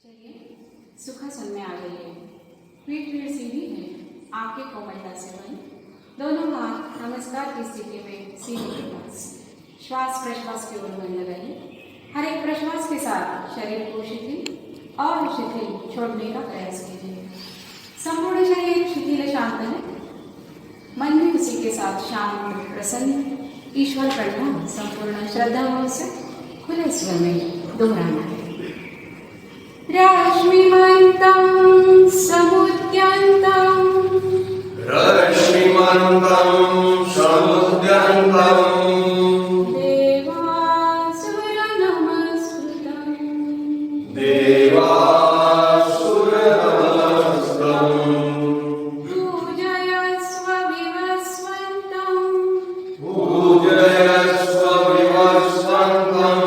चलिए सुखासन में आ जाइए। पीठ पीठ सीधी है, आंखें कोमलता से बंद, दोनों हाथ नमस्कार की स्थिति में सीधे के पास। श्वास प्रश्वास की ओर मन लगाइए। हर एक प्रश्वास के साथ शरीर को शिथिल और शिथिल छोड़ने का प्रयास कीजिए। संपूर्ण शरीर शिथिल शांत है, मन भी उसी के साथ शांत प्रसन्न। ईश्वर प्रार्थना संपूर्ण श्रद्धा भाव से खुले स्वर में दोहराना है। रश्मिमन्तं समुद्यन्तं रश्मिमन्तं समुद्यन्तं देवासुरनमस्कृतं देवासुरनमस्कृतं पूजयस्व विवस्वन्तं पूजयस्व विवस्वन्तं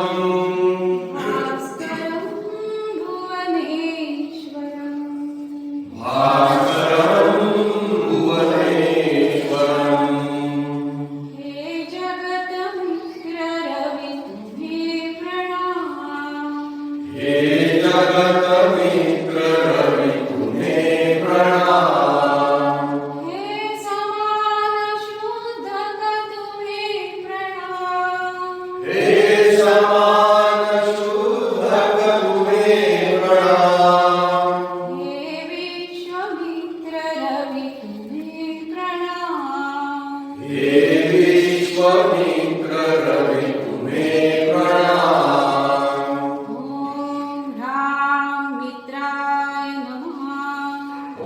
भास्करं भुवनेश्वरम् भास्करं भुवनेश्वरम् हे जगतमित्ररवि तुम्हें प्रणाम। हे जगतमित्र रवि तुम्हें प्रणाम हे समान शुद्धक तुम्हें प्रणाम। हे समान शुद्धक तुम्हें प्रणाम हे विश्वमित्र रवि तुम्हें प्रणाम। हे विश्वमित्र रवि तुम्हें प्रणाम ओम ह्रां मित्राय नमः।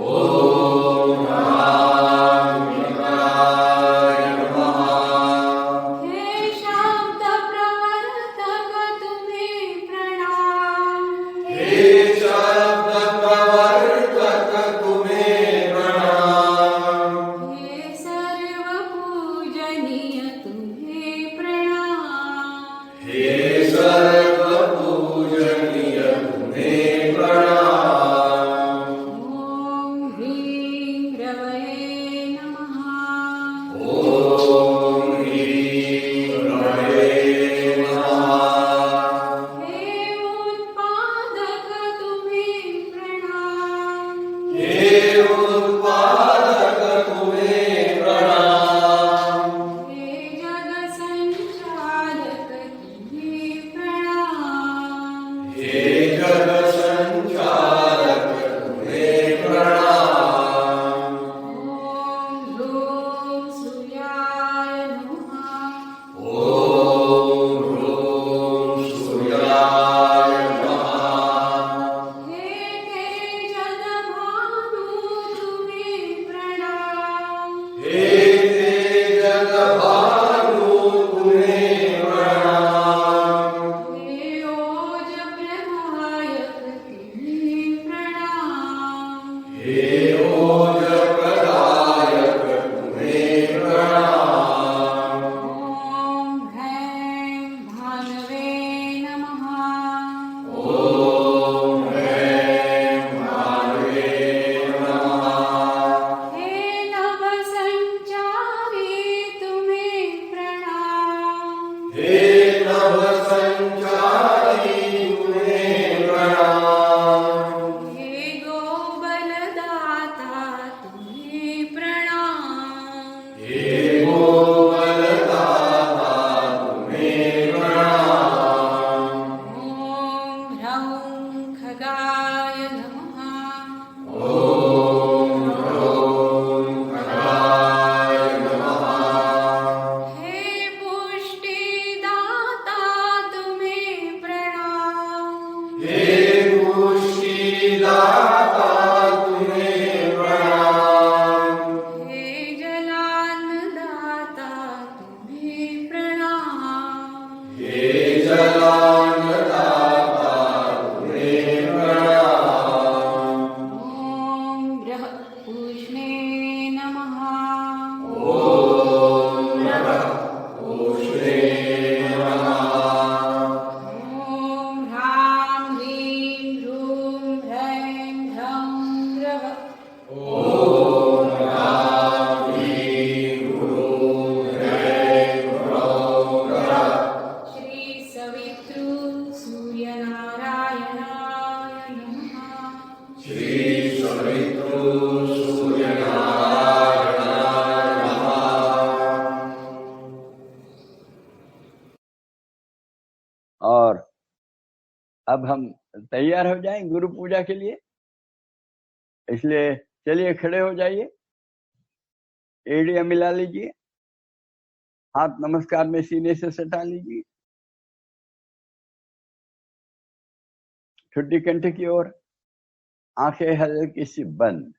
ॐ रामित्राय नमः हे शांत प्रवर्तक तुम्हें प्रणाम। हे शब्द प्रवर्तक तुम्हें प्रणाम हे सर्व पूजनीय तुम्हें प्रणाम। हे सर्व पूजनीय तुम्हें प्रणाम ओम ह्रीं रवये नमः। ॐ ह्रीं रवये नमः हे उत्पादक तुम्हें प्रणाम। हे उत्पादक तुम्हें प्रणाम हे जग संचालक तुम्हें प्रणाम। हे जग संचालक तुम्हें प्रणाम ओम ह्रूं सूर्याय नमः। ॐ ह्रूं सूर्याय नमः हे तेजदभानु तुम्हें प्रणाम। हे तेजदभानु तुम्हें प्रणाम हे ओज प्रदायक तुम्हें प्रणाम। हे ओज प्रदायक तुम्हें प्रणाम ओम ह्रैं भानवे नमः। ॐ ह्रैं भानवे नमः हे नभ संचारी तुम्हें प्रणाम। हे नभ संचारी तुम्हें प्रणाम हे गोबलदाता तुम्हें प्रणाम। हे गोबलदाता तुम्हें प्रणाम ओम ह्रौं खगाय नमः। ॐ ह्रौं खगाय नमः हे पुष्टिदाता तुम्हें प्रणाम। हे पुष्टिदाता तुम्हें प्रणाम हे जलानदाता अब हम तैयार हो जाएं गुरु पूजा के लिए, इसलिए चलिए खड़े हो जाइए, एड़ियां मिला लीजिए, हाथ नमस्कार में सीने से सटा लीजिए, ठुड्डी कंठ की ओर, आंखें हल्की सी बंद।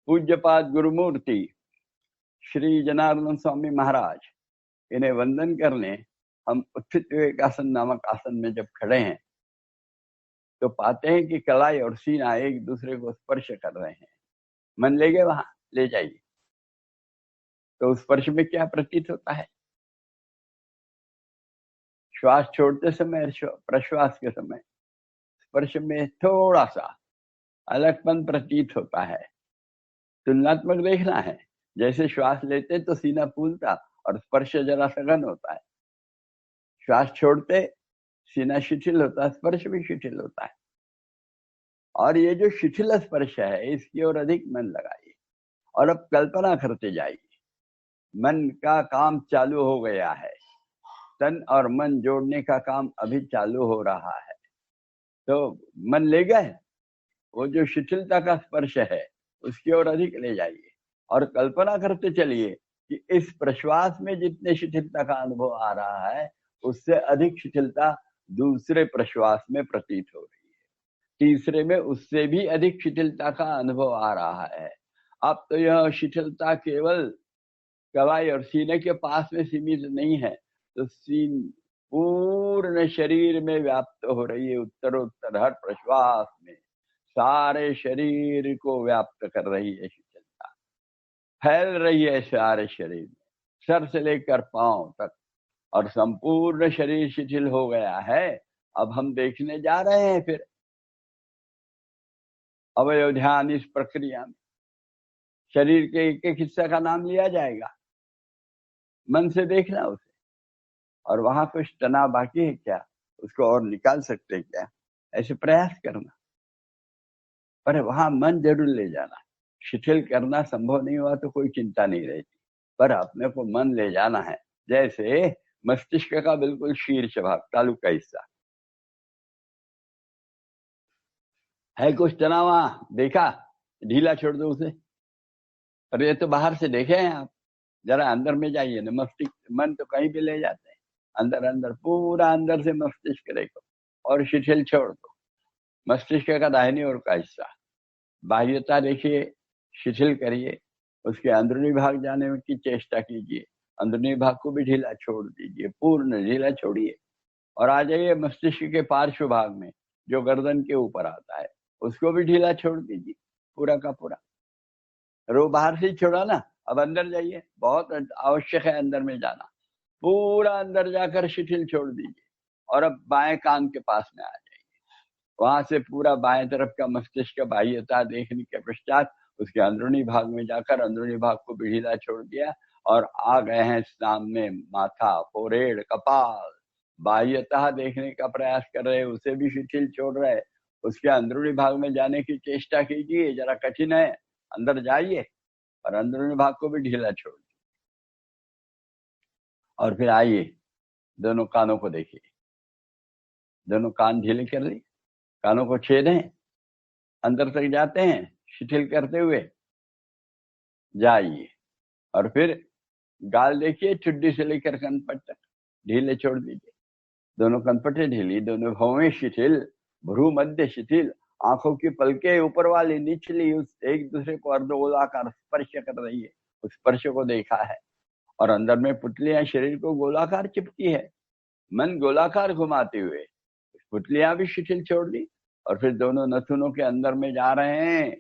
पूज्यपाद गुरुमूर्ति श्री जनार्दन स्वामी महाराज, इन्हें वंदन करने हम उत्थित विवेकासन नामक आसन में जब खड़े हैं तो पाते हैं कि कलाई और सीना एक दूसरे को स्पर्श कर रहे हैं। मन ले गए वहां, ले जाइए। तो उस स्पर्श में क्या प्रतीत होता है? श्वास छोड़ते समय और प्रश्वास के समय स्पर्श में थोड़ा सा अलगपन प्रतीत होता है। तुलनात्मक देखना है, जैसे श्वास लेते तो सीना फूलता और स्पर्श जरा सघन होता है, श्वास छोड़ते सीना शिथिल होता है, स्पर्श भी शिथिल होता है। और ये जो शिथिल स्पर्श है इसकी ओर अधिक मन लगाइए और अब कल्पना करते जाइए मन का काम चालू हो गया है, तन और मन जोड़ने का काम अभी चालू हो रहा है। तो मन ले गए, वो जो शिथिलता का स्पर्श है उसकी ओर अधिक ले जाइए और कल्पना करते चलिए कि इस प्रश्वास में जितने शिथिलता का अनुभव आ रहा है उससे अधिक शिथिलता दूसरे प्रश्वास में प्रतीत हो रही है, तीसरे में उससे भी अधिक शिथिलता का अनुभव आ रहा है। अब तो यह शिथिलता केवल कलाई और सीने के पास में सीमित नहीं है, तो पूर्ण शरीर में व्याप्त हो रही है, उत्तरोत्तर हर प्रश्वास में सारे शरीर को व्याप्त कर रही है शिथिलता, फैल रही है सारे शरीर में, सर से लेकर पांव तक, और संपूर्ण शरीर शिथिल हो गया है। अब हम देखने जा रहे हैं फिर अवयव ध्यान। इस प्रक्रिया में शरीर के एक एक हिस्सा का नाम लिया जाएगा, मन से देखना उसे, और वहां कुछ तनाव बाकी है क्या, उसको और निकाल सकते क्या, ऐसे प्रयास करना। पर वहां मन जरूर ले जाना। शिथिल करना संभव नहीं हुआ तो कोई चिंता नहीं रहती, पर अपने को मन ले जाना है। जैसे मस्तिष्क का बिल्कुल शीर्ष भाग, तालु का हिस्सा है, कुछ तनाव देखा, ढीला छोड़ दो उसे। पर ये तो बाहर से देखे हैं आप, जरा अंदर में जाइए ना। मस्तिष्क मन तो कहीं भी ले जाते हैं, अंदर अंदर पूरा अंदर से मस्तिष्क देखो और शिथिल छोड़ दो। मस्तिष्क का दाहिनी ओर का हिस्सा, बाह्यता देखिए, शिथिल करिए, उसके अंदरूनी भाग जाने की चेष्टा कीजिए, अंदरूनी भाग को भी ढीला छोड़ दीजिए, पूर्ण ढीला छोड़िए और आ जाइए मस्तिष्क के पार्श्व भाग में जो गर्दन के ऊपर आता है, उसको भी ढीला छोड़ दीजिए पूरा का पूरा। रो बाहर से ही छोड़ा ना, अब अंदर जाइए, बहुत आवश्यक है अंदर में जाना। पूरा अंदर जाकर शिथिल छोड़ दीजिए और अब बाएं कान के पास में आ जाइए। वहां से पूरा बाएं तरफ का मस्तिष्क बाह्यता देखने के पश्चात उसके अंदरूनी भाग में जाकर अंदरूनी भाग को भी ढीला छोड़ दिया और आ गए हैं सामने माथा, फोरहेड, कपाल। बाह्यता देखने का प्रयास कर रहे, उसे भी शिथिल छोड़ रहे, उसके अंदरूनी भाग में जाने की चेष्टा कीजिए, जरा कठिन है, अंदर जाइए और अंदरूनी भाग को भी ढीला छोड़ दीजिए। और फिर आइए, दोनों कानों को देखिए, दोनों कान ढीले कर लिए, कानों को छेदें, अंदर तक जाते हैं शिथिल करते हुए, जाइए। और फिर गाल देखिए, ठुड्डी से लेकर कनपट तक ढीले छोड़ दीजिए, दोनों कनपटे ढीली, दोनों भौवें शिथिल, भ्रू मध्य शिथिल, आंखों की पलकें ऊपर वाली निचली उस एक दूसरे को अर्धगोलाकार स्पर्श कर रही है, उस स्पर्श को देखा है। और अंदर में पुतलियां शरीर को गोलाकार चिपकी है, मन गोलाकार घुमाते हुए पुतलियां भी शिथिल छोड़ दी और फिर दोनों नथुनों के अंदर में जा रहे हैं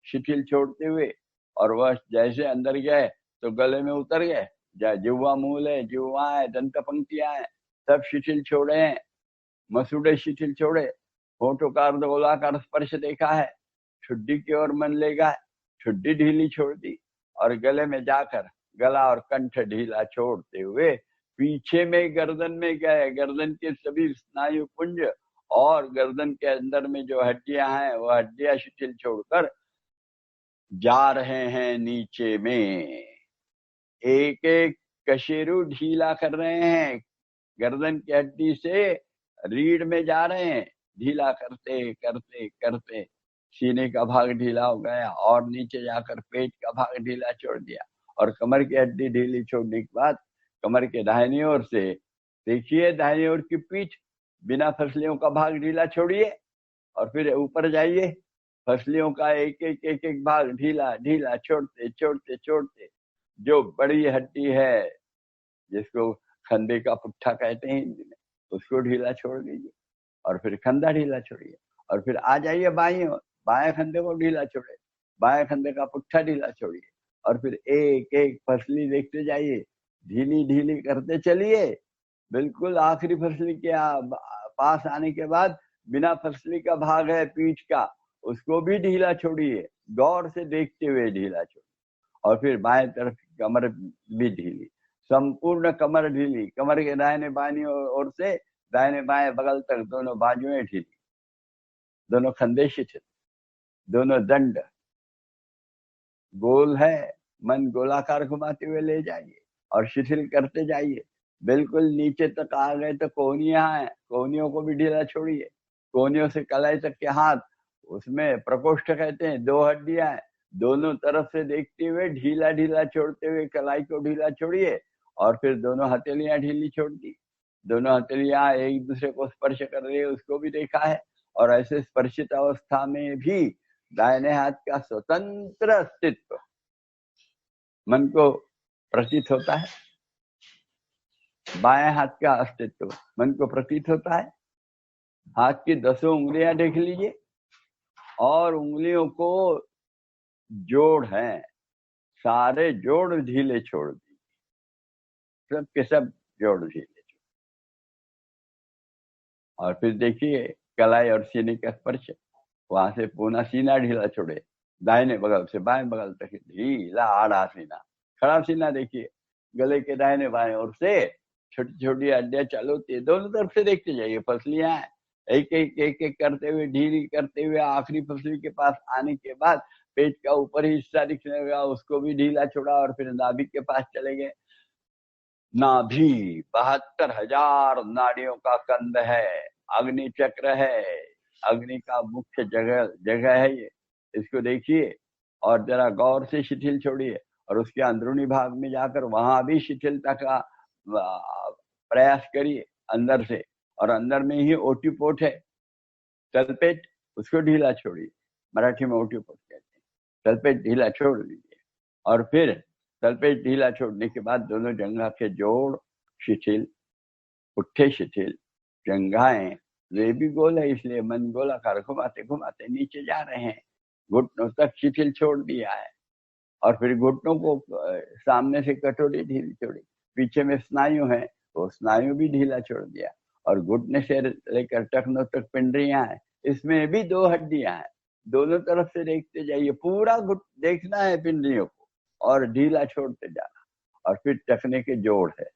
शिथिल छोड़ते हुए। और वह जैसे अंदर गए तो गले में उतर गए, जिह्वा मूल है, जिह्वा है, दंत पंक्तियां है, सब शिथिल छोड़े हैं, मसूड़े शिथिल छोड़े, होठों का अर्धगोलाकार स्पर्श देखा है, ठुड्डी की ओर मन ले गए, ठुड्डी ढीली छोड़ दी और गले में जाकर गला और कंठ ढीला छोड़ते हुए पीछे में गर्दन में गए, गर्दन के सभी स्नायु पुंज और गर्दन के अंदर में जो हड्डियां हैं वो हड्डियां शिथिल छोड़कर जा रहे हैं नीचे में। एक एक कशेरु ढीला कर रहे हैं, गर्दन की हड्डी से रीढ़ में जा रहे हैं, ढीला करते करते करते सीने का भाग ढीला हो गया, और नीचे जाकर पेट का भाग ढीला छोड़ दिया, और कमर की हड्डी ढीली छोड़ने के बाद कमर के दाहिनी ओर से देखिए, दाहिनी ओर की पीठ बिना फसलियों का भाग ढीला छोड़िए, और फिर ऊपर जाइए, फसलियों का एक एक एक एक भाग ढीला ढीला छोड़ते छोड़ते छोड़ते जो बड़ी हड्डी है, जिसको खंधे का पुट्ठा कहते हैं हिंदी में, उसको ढीला छोड़ दीजिए, और फिर खंधा ढीला छोड़िए, और फिर आ जाइए बाईं ओर, बाएं खंधे को ढीला छोड़े, बाएं खंधे का पुट्ठा ढीला छोड़िए, और फिर एक एक फसली देखते जाइए, ढीली ढीली करते चलिए, बिल्कुल आखिरी फसली के पास आने के बाद बिना फसली का भाग है पीठ का, उसको भी ढीला छोड़िए, गौर से देखते हुए ढीला छोड़िए, और फिर बाएं तरफ कमर भी ढीली, संपूर्ण कमर ढीली, कमर के दाहिने बाईं ओर से दाहिने बाएं बगल तक दोनों बाजुएं ढीली, दोनों खंधे शिथिल, दोनों दंड गोल है, मन गोलाकार घुमाते हुए ले जाइए और शिथिल करते जाइए, बिल्कुल नीचे तक आ गए तो कोहनियां हैं, कोहनियों को भी ढीला छोड़िए, कोहनियों से कलाई तक के हाथ, उसमें प्रकोष्ठ कहते हैं, 2 हड्डियां हैं, दोनों तरफ से देखते हुए ढीला ढीला छोड़ते हुए कलाई को ढीला छोड़िए, और फिर दोनों हथेलियां ढीली छोड़ दी, दोनों हथेलियां एक दूसरे को स्पर्श कर रही है, उसको भी देखा है, और ऐसे स्पर्शित अवस्था में भी दाहिने हाथ का स्वतंत्र अस्तित्व मन को प्रतीत होता है, बाएं हाथ का अस्तित्व मन को प्रतीत होता है। हाथ की 10 उंगलियां देख लीजिए, और उंगलियों को जोड़ हैं, सारे जोड़ ढीले छोड़ दीजिए, सब के सब जोड़ ढीले छोड़, और फिर देखिए कलाई और सीने का स्पर्श, वहां से पूना सीना ढीला छोड़े, दाहिने बगल से बाएं बगल तक ढीला आड़ा सीना, खड़ा सीना देखिए, गले के दाहिने बाएं ओर से छोटी छोटी हड्डियां चालू होती है, दोनों तरफ से देखते जाइए, फसलियां एक एक एक एक करते हुए ढीली करते हुए आखिरी फसली के पास आने के बाद पेट का ऊपरी हिस्सा दिखने लगा, उसको भी ढीला छोड़ा, और फिर नाभि के पास चले गए। नाभि 72,000 नाड़ियों का कंद है, अग्नि चक्र है, अग्नि का मुख्य जगह है ये, इसको देखिए और जरा गौर से शिथिल छोड़िए, और उसके अंदरूनी भाग में जाकर वहां भी शिथिलता का प्रयास करिए अंदर से, और अंदर में ही ओटीपोट है, तलपेट, उसको ढीला छोड़िए, मराठी में ओटीपोट कहते हैं, तलपेट ढीला छोड़ दीजिए, और फिर तलपेट ढीला छोड़ने के बाद दोनों जंघा के जोड़ शिथिल, पुट्ठे शिथिल, जंघाएं वे भी गोल है, इसलिए मन गोलाकार घुमाते घुमाते नीचे जा रहे हैं, घुटनों तक शिथिल छोड़ दिया है, और फिर घुटनों को सामने से कटोरी ढीली छोड़ी, पीछे में स्नायु है, वो स्नायु भी ढीला छोड़ दिया, और घुटने से लेकर टखनों तक पिंडरियां हैं, इसमें भी 2 हड्डियां हैं, दोनों तरफ से देखते जाइए, पूरा देखना है पिंडरियों को, और ढीला छोड़ते जाना, और फिर टखने के जोड़ है,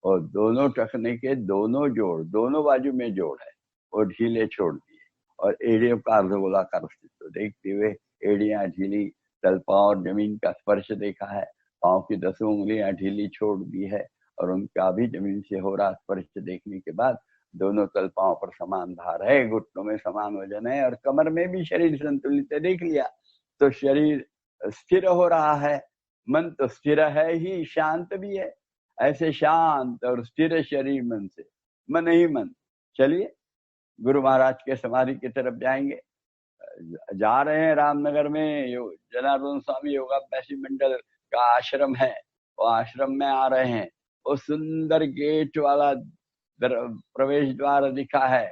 और दोनों टखने के दोनों जोड़, दोनों बाजू में जोड़ है, वो ढीले छोड़ दिए, और एड़ियों का अर्धगोलाकार अस्तित्व देखते हुए एड़ियां ढीली, तल पांव और जमीन का स्पर्श देखा है, पांव की 10 उंगलियां ढीली छोड़ दी है, और उनका भी जमीन से हो रहा स्पर्श देखने के बाद दोनों तल पांव पर समान भार है, घुटनों में समान वजन है, और कमर में भी शरीर संतुलित है, देख लिया तो शरीर स्थिर हो रहा है, मन तो स्थिर है ही, शांत भी है, ऐसे शांत और स्थिर शरीर मन से मन ही मन। चलिए गुरु महाराज के समाधि की तरफ जाएंगे, जा रहे हैं रामनगर में, जनार्दन स्वामी योगाभ्यासी मंडल का आश्रम है, वो आश्रम में आ रहे हैं, वो सुंदर गेट वाला प्रवेश द्वार दिखा है,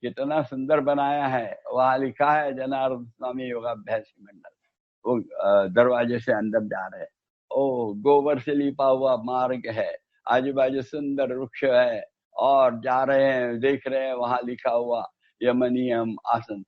कितना सुंदर बनाया है, वहां लिखा है जनार्दन स्वामी योगाभ्यासी मंडल, वो दरवाजे से अंदर जा रहे हैं, ओ गोबर से लिपा हुआ मार्ग है, आजू बाजू सुंदर वृक्ष है, और जा रहे हैं, देख रहे हैं वहां लिखा हुआ यमनियम आसन,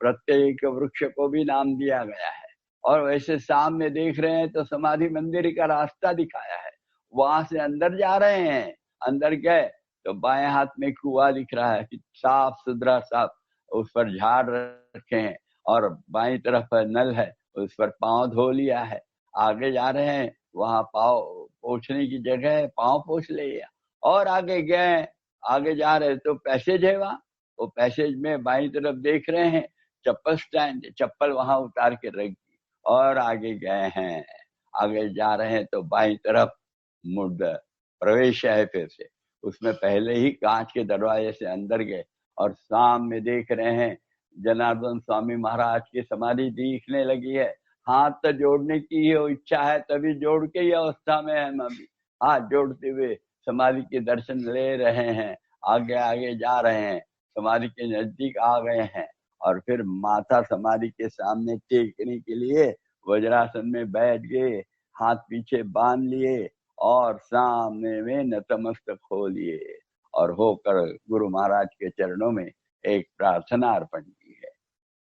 प्रत्येक वृक्ष को भी नाम दिया गया है, और वैसे सामने देख रहे हैं तो समाधि मंदिर का रास्ता दिखाया है, वहां से अंदर जा रहे हैं, अंदर गए तो बाएं हाथ में कुआं दिख रहा है, साफ सुथरा साफ, उस पर झाड़ रखे हैं, और बाईं तरफ नल है, उस पर पांव धो लिया है, आगे जा रहे हैं, वहां पांव पोछने की जगह है, पांव पोछ लिया, और आगे गए, आगे जा रहे तो पैसेज है वहां, वो पैसेज में बाईं तरफ देख रहे हैं चप्पल स्टैंड, चप्पल वहां उतार के रख दी और आगे गए हैं। आगे जा रहे हैं तो बाईं तरफ मुड़ प्रवेश है फिर से, उसमें पहले ही कांच के दरवाजे से अंदर गए और सामने देख रहे हैं जनार्दन स्वामी महाराज की समाधि दिखने लगी है। हाथ जोड़ने की ही इच्छा है, तभी जोड़ के ही अवस्था में है, हम अभी हाथ जोड़ते हुए समाधि के दर्शन ले रहे हैं। आगे आगे जा रहे हैं, समाधि के नजदीक आ गए हैं और फिर माथा समाधि के सामने टेकने के लिए वज्रासन में बैठ गए, हाथ पीछे बांध लिए और सामने में नतमस्तक हो लिए और होकर गुरु महाराज के चरणों में एक प्रार्थना अर्पण की है,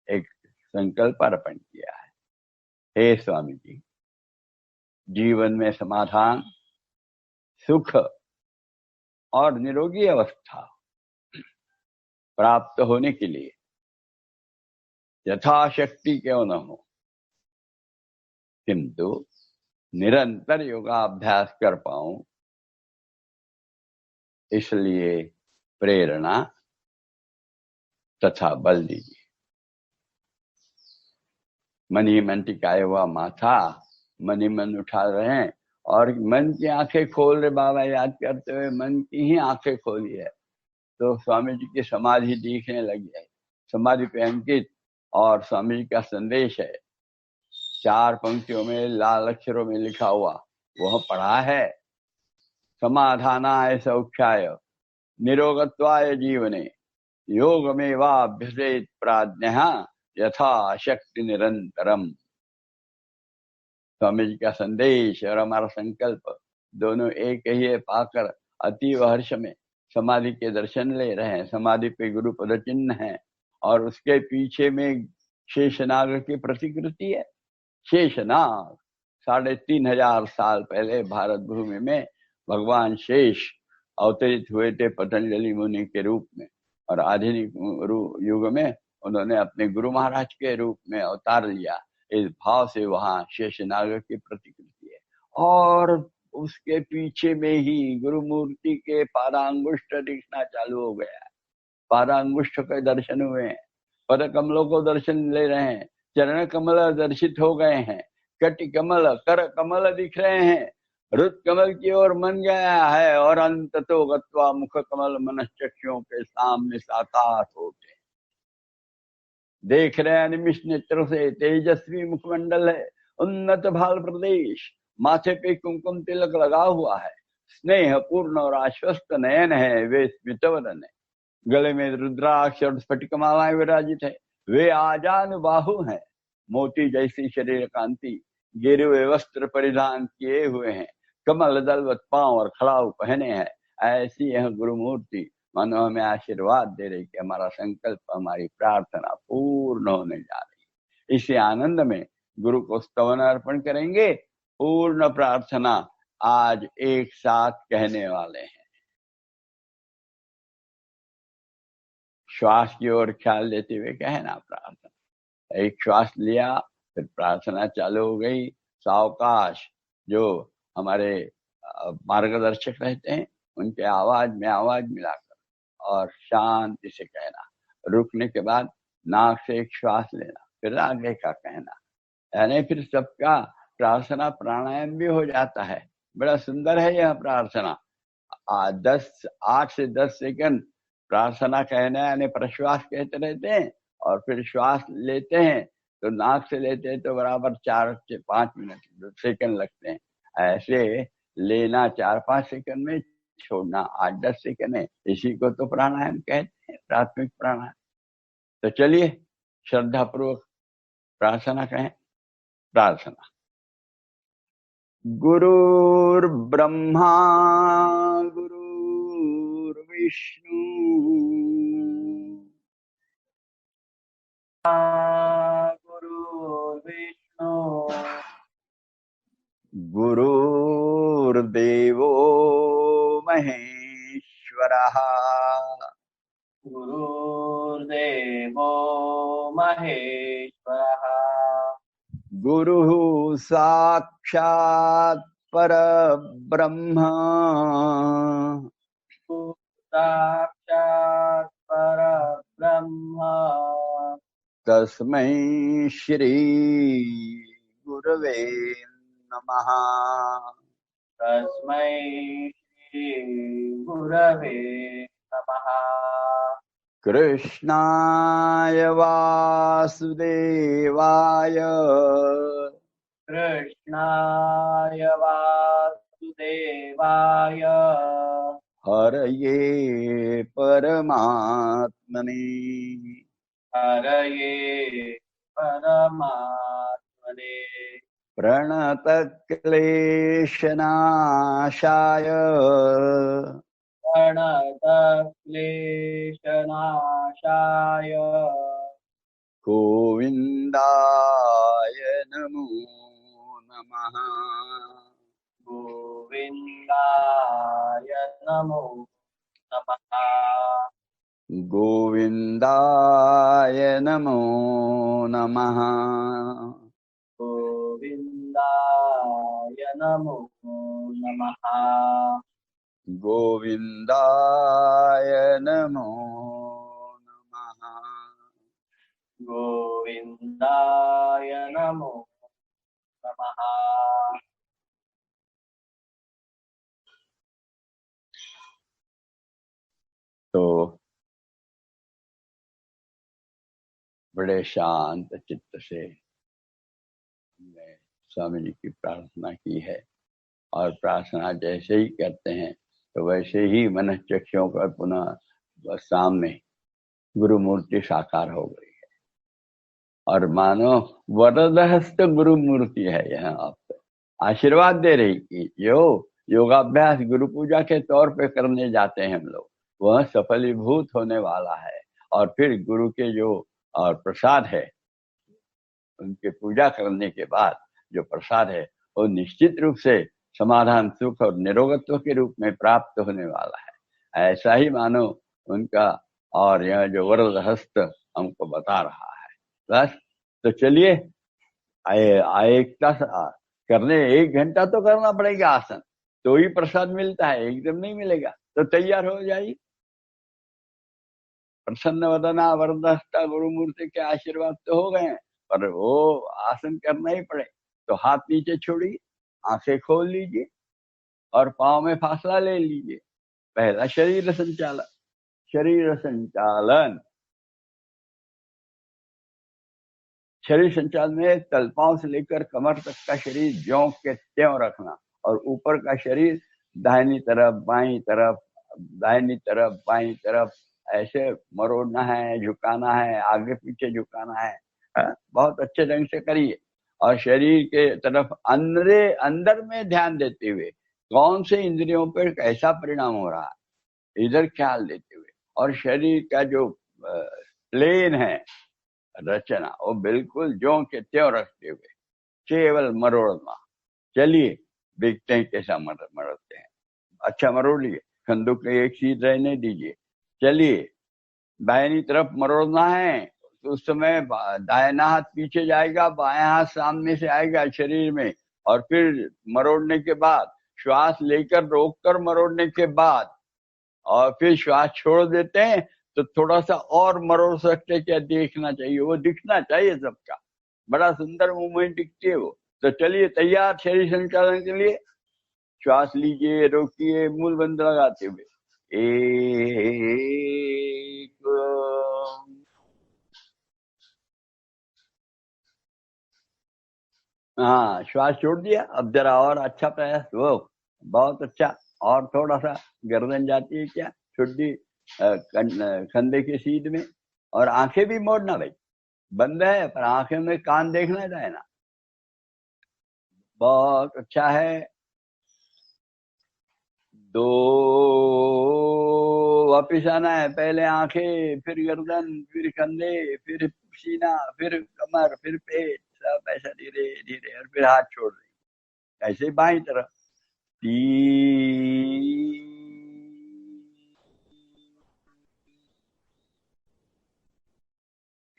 एक संकल्प अर्पण किया है। हे स्वामी जी, जीवन में समाधान, सुख और निरोगी अवस्था प्राप्त होने के लिए यथाशक्ति क्यों न हो, किंतु निरंतर योगाभ्यास कर पाऊं, इसलिए प्रेरणा तथा बल दीजिए। मन ही मन टिकाए हुआ माथा, मन ही मन उठा रहे हैं और मन की आंखें खोल रहे, बाबा याद करते हुए मन की ही आंखें खोली है तो स्वामी जी की समाधि दिखने लगी है। समाधि पे अंकित और स्वामी जी का संदेश है, 4 पंक्तियों में लाल अक्षरों में लिखा हुआ, वह पढ़ा है। समाधानाय सौख्याय निरोगत्वाय जीवने योगमेवाभ्यसेत प्राज्ञः यथा शक्ति निरंतरम। स्वामी जी का संदेश और हमारा संकल्प दोनों एक ही है पाकर अतीव हर्ष में समाधि के दर्शन ले रहे हैं। समाधि पे गुरु पद चिन्ह है और उसके पीछे में शेषनाग की प्रतिकृति है। शेषनाग 3500 साल पहले भारत भूमि में भगवान शेष अवतरित हुए थे पतंजलि मुनि के रूप में और आधुनिक युग में उन्होंने अपने गुरु महाराज के रूप में अवतार लिया। इस भाव से वहां शेषनाग की प्रतिकृति है और उसके पीछे में ही गुरु मूर्ति के पादांगुष्ठ दिखना चालू हो गया है। पादांगुष्ठ के दर्शन हुए हैं, पद कमलों को दर्शन ले रहे हैं, चरण कमल दर्शित हो गए हैं, कटि कमल कर कमल दिख रहे हैं, रुत कमल की ओर मन गया है और अंततो गत्वा मुख कमल मनश्चक्षुओं के सामने साकार होते हैं। देख रहे हैं निमिष नेत्र से, तेजस्वी मुखमंडल है, उन्नत भाल प्रदेश, माथे पे कुमकुम तिलक लगा हुआ है, स्नेह पूर्ण और आश्वस्त नयन है, वे स्मितवदन है, गले में रुद्राक्ष और स्फटिक मालाएं विराजित है, वे आजान बाहु हैं, मोती जैसी शरीर कांति, गिरे वस्त्र परिधान किए हुए हैं, कमल दलवत पांव और खड़ाऊ पहने हैं। ऐसी यह गुरु मूर्ति मानो हमें आशीर्वाद दे रही कि हमारा संकल्प, हमारी प्रार्थना पूर्ण होने जा रही। इसी आनंद में गुरु को स्तवन अर्पण करेंगे। पूर्ण प्रार्थना आज एक साथ कहने वाले हैं। श्वास की ओर ख्याल देते हुए कहना प्रार्थना। एक श्वास लिया, फिर प्रार्थना चालू हो गई। सावकाश जो हमारे मार्गदर्शक रहते हैं उनके आवाज में आवाज मिलाकर और शांति से कहना। रुकने के बाद नाक से एक श्वास लेना, फिर आगे का कहना, यानी फिर सबका प्रार्थना प्राणायाम भी हो जाता है। बड़ा सुंदर है यह प्रार्थना। 8 से 10 सेकंड प्रार्थना कहना यानी प्रश्वास कहते रहते हैं और फिर श्वास लेते हैं तो नाक से लेते हैं तो बराबर 4 से 5 मिनट सेकंड लगते हैं। ऐसे लेना 4-5 सेकंड में, छोड़ना 8-10 सेकंड है। इसी को तो प्राणायाम कहते हैं, प्राथमिक प्राणायाम। तो चलिए श्रद्धा पूर्वक प्रार्थना कहें। प्रार्थना। गुरुर् ब्रह्मा गुरुर्विष्णु गुरुर्विष्णु गुरुर्देवो महेश्वरः गुरुर्देवो महेश्वरः गुरुः साक्षात् परब्रह्म साक्षात् परब्रह्म तस्मै श्री गुरवे नमः। तस्मै श्री गुरवे नमः। कृष्णाय वासुदेवाय कृष्णाय वासुदेवाय हरये परमात्मने हरये परमात्मने प्रणतक्लेशनाशाय प्रणतक्लेशनाशाय गोविन्दाय नमो नमः। गोविन्दाय नमो नमः। गोविन्दाय नमो नमः। गोविन्दाय नमो नमः। गोविन्दाय नमो नमः। गोविन्दाय नमो नमः। तो बड़े शांत चित्त से हमने स्वामी जी की प्रार्थना की है, और प्रार्थना जैसे ही करते हैं तो वैसे ही मन चक्षुओं का पुनः सामने गुरु मूर्ति साकार हो गई है, और मानो वरदहस्त गुरु मूर्ति है यहाँ आपको आशीर्वाद दे रही कि जो योगाभ्यास गुरु पूजा के तौर पे करने जाते हैं हम लोग, वह सफलीभूत होने वाला है। और फिर गुरु के जो और प्रसाद है, उनके पूजा करने के बाद जो प्रसाद है वो निश्चित रूप से समाधान, सुख और निरोगत्व के रूप में प्राप्त होने वाला है। ऐसा ही मानो उनका और यह जो वरद हस्त हमको बता रहा है। बस तो चलिए एकता करने 1 घंटा तो करना पड़ेगा आसन, तो ही प्रसाद मिलता है, एकदम नहीं मिलेगा। तो तैयार हो जाइए। प्रसन्न वदना वरदहस्ता गुरु मूर्ति के आशीर्वाद तो हो गए हैं, पर वो आसन करना ही पड़े। तो हाथ नीचे छोड़िए, आंखें खोल लीजिए और पाँव में फासला ले लीजिए। पहला शरीर संचालन। शरीर संचालन, शरीर संचालन में तलपांव से लेकर कमर तक का शरीर ज्यों के त्यों रखना, और ऊपर का शरीर दाहिनी तरफ बाईं तरफ, दाहिनी तरफ बाईं तरफ ऐसे मरोड़ना है, झुकाना है, आगे पीछे झुकाना है। बहुत अच्छे ढंग से करिए। और शरीर के तरफ अंदर में ध्यान देते हुए कौन से इंद्रियों पर कैसा परिणाम हो रहा है, इधर ख्याल देते हुए, और शरीर का जो प्लेन है रचना, वो बिल्कुल ज्यों के त्यों रखते हुए केवल मरोड़ना। चलिए देखते हैं कैसा मरोड़ते हैं। अच्छा मरोड़ लिए, कंधों के एक सीध रहने दीजिए। चलिए दाहिनी तरफ मरोड़ना है, तो उस समय दाहिना हाथ पीछे जाएगा, बायां हाथ सामने से आएगा शरीर में, और फिर मरोड़ने के बाद श्वास लेकर रोककर मरोड़ने के बाद और फिर श्वास छोड़ देते हैं, तो थोड़ा सा और मरोड़ सकते, क्या देखना चाहिए, वो दिखना चाहिए सबका। बड़ा सुंदर मूवमेंट दिखती है वो। तो चलिए तैयार शरीर संचालन के लिए। श्वास लीजिए, रोकिए, मूल बंद लगाते हुए। एक हाँ, श्वास छोड़ दिया। अब जरा और अच्छा प्रयास, वो बहुत अच्छा। और थोड़ा सा गर्दन जाती है क्या, छुट्टी कंधे के सीध में, और आंखें भी मोड़ना भाई, बंद है पर आंखें में कान देखना चाहे ना। बहुत अच्छा है। 2 वापिस आना है, पहले आंखें, फिर गर्दन, फिर कंधे, फिर सीना, फिर कमर, फिर पेट, सब ऐसा धीरे धीरे, और फिर हाथ छोड़ दें ऐसे बाईं तरफ। 3